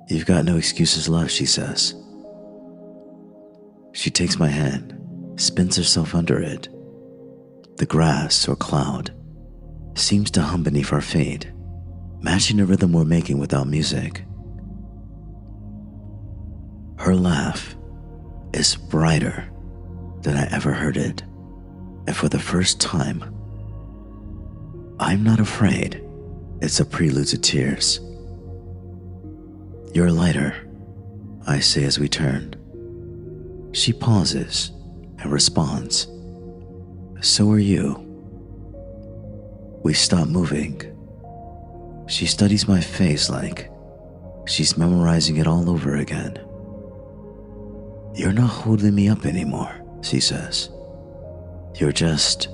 You've got no excuses left, she says. She takes my hand, spins herself under it. The grass, or cloud, seems to hum beneath our feet, matching the rhythm we're making without music. Her laugh is brighter than I ever heard it, and for the first time, I'm not afraid. It's a prelude to tears. You're lighter, I say as we turn. She pauses and responds. So are you. We stop moving. She studies my face like she's memorizing it all over again. You're not holding me up anymore, she says. You're just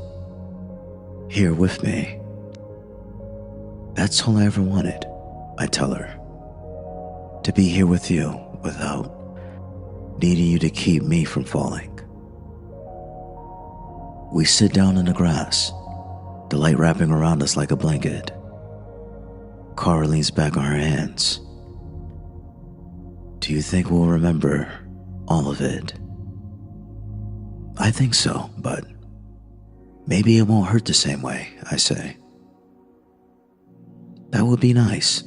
here with me. That's all I ever wanted, I tell her. To be here with you without needing you to keep me from falling. We sit down in the grass, the light wrapping around us like a blanket. Cora leans back on her hands. Do you think we'll remember all of it? I think so, but maybe it won't hurt the same way, I say. That would be nice.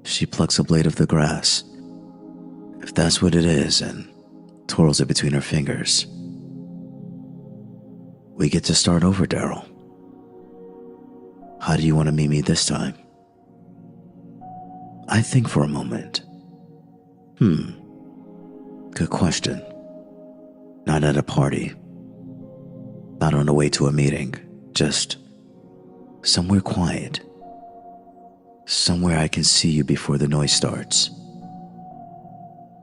She plucks a blade of the grass, if that's what it is, and twirls it between her fingers. We get to start over, Daryl. How do you want to meet me this time? I think for a moment. Good question. Not at a party. Not on the way to a meeting. Just somewhere quiet. Somewhere I can see you before the noise starts.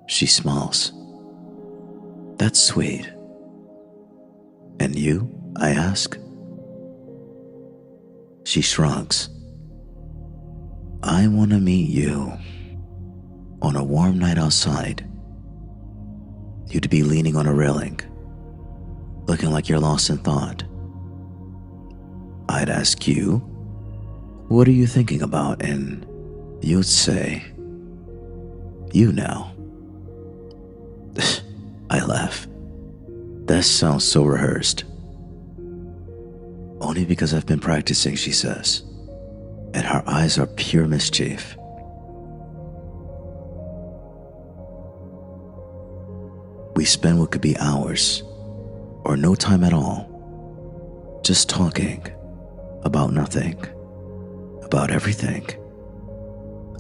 She smiles. That's sweet. And you? I ask. She shrugs. I want to meet you. On a warm night outside. You'd be leaning on a railing, looking like you're lost in thought. I'd ask you, what are you thinking about? And you'd say, you now. I laugh. That sounds so rehearsed. Only because I've been practicing, she says, and her eyes are pure mischief. We spend what could be hours, or no time at all, just talking about nothing, about everything,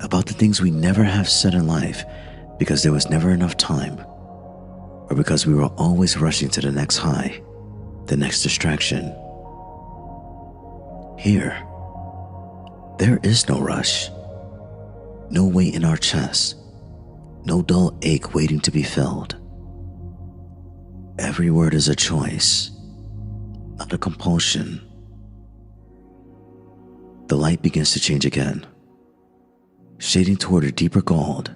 about the things we never have said in life because there was never enough time, or because we were always rushing to the next high, the next distraction. Here, there is no rush, no weight in our chest, no dull ache waiting to be filled. Every word is a choice, not a compulsion. The light begins to change again, shading toward a deeper gold,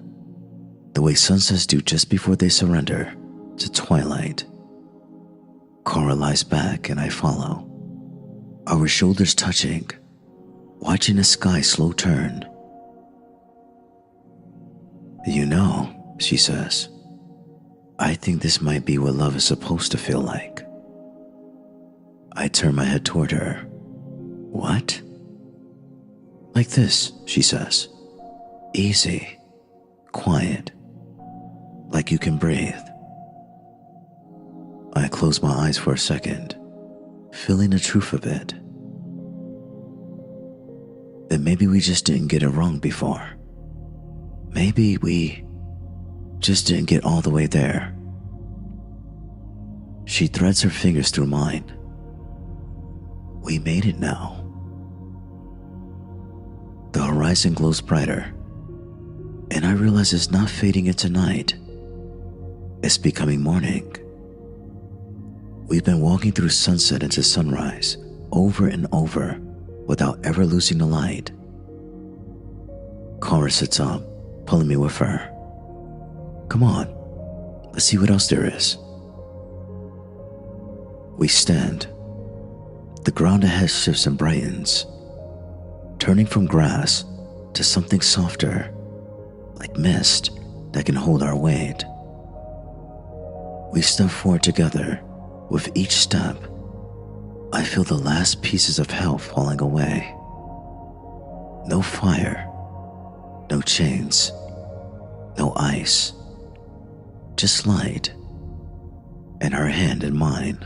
the way sunsets do just before they surrender to twilight. Cora lies back and I follow, our shoulders touching, watching the sky slow turn. You know, she says, I think this might be what love is supposed to feel like. I turn my head toward her. What? Like this, she says. Easy, quiet, like you can breathe. I close my eyes for a second, feeling the truth of it. Then maybe we just didn't get it wrong before. Maybe we just didn't get all the way there. She threads her fingers through mine. We made it now. The horizon glows brighter, and I realize it's not fading into night. It's becoming morning. We've been walking through sunset into sunrise over and over without ever losing the light. Cora sits up, pulling me with her. Come on, let's see what else there is. We stand. The ground ahead shifts and brightens, turning from grass to something softer, like mist that can hold our weight. We step forward together. With each step, I feel the last pieces of hell falling away. No fire, no chains, no ice, just light, and her hand in mine.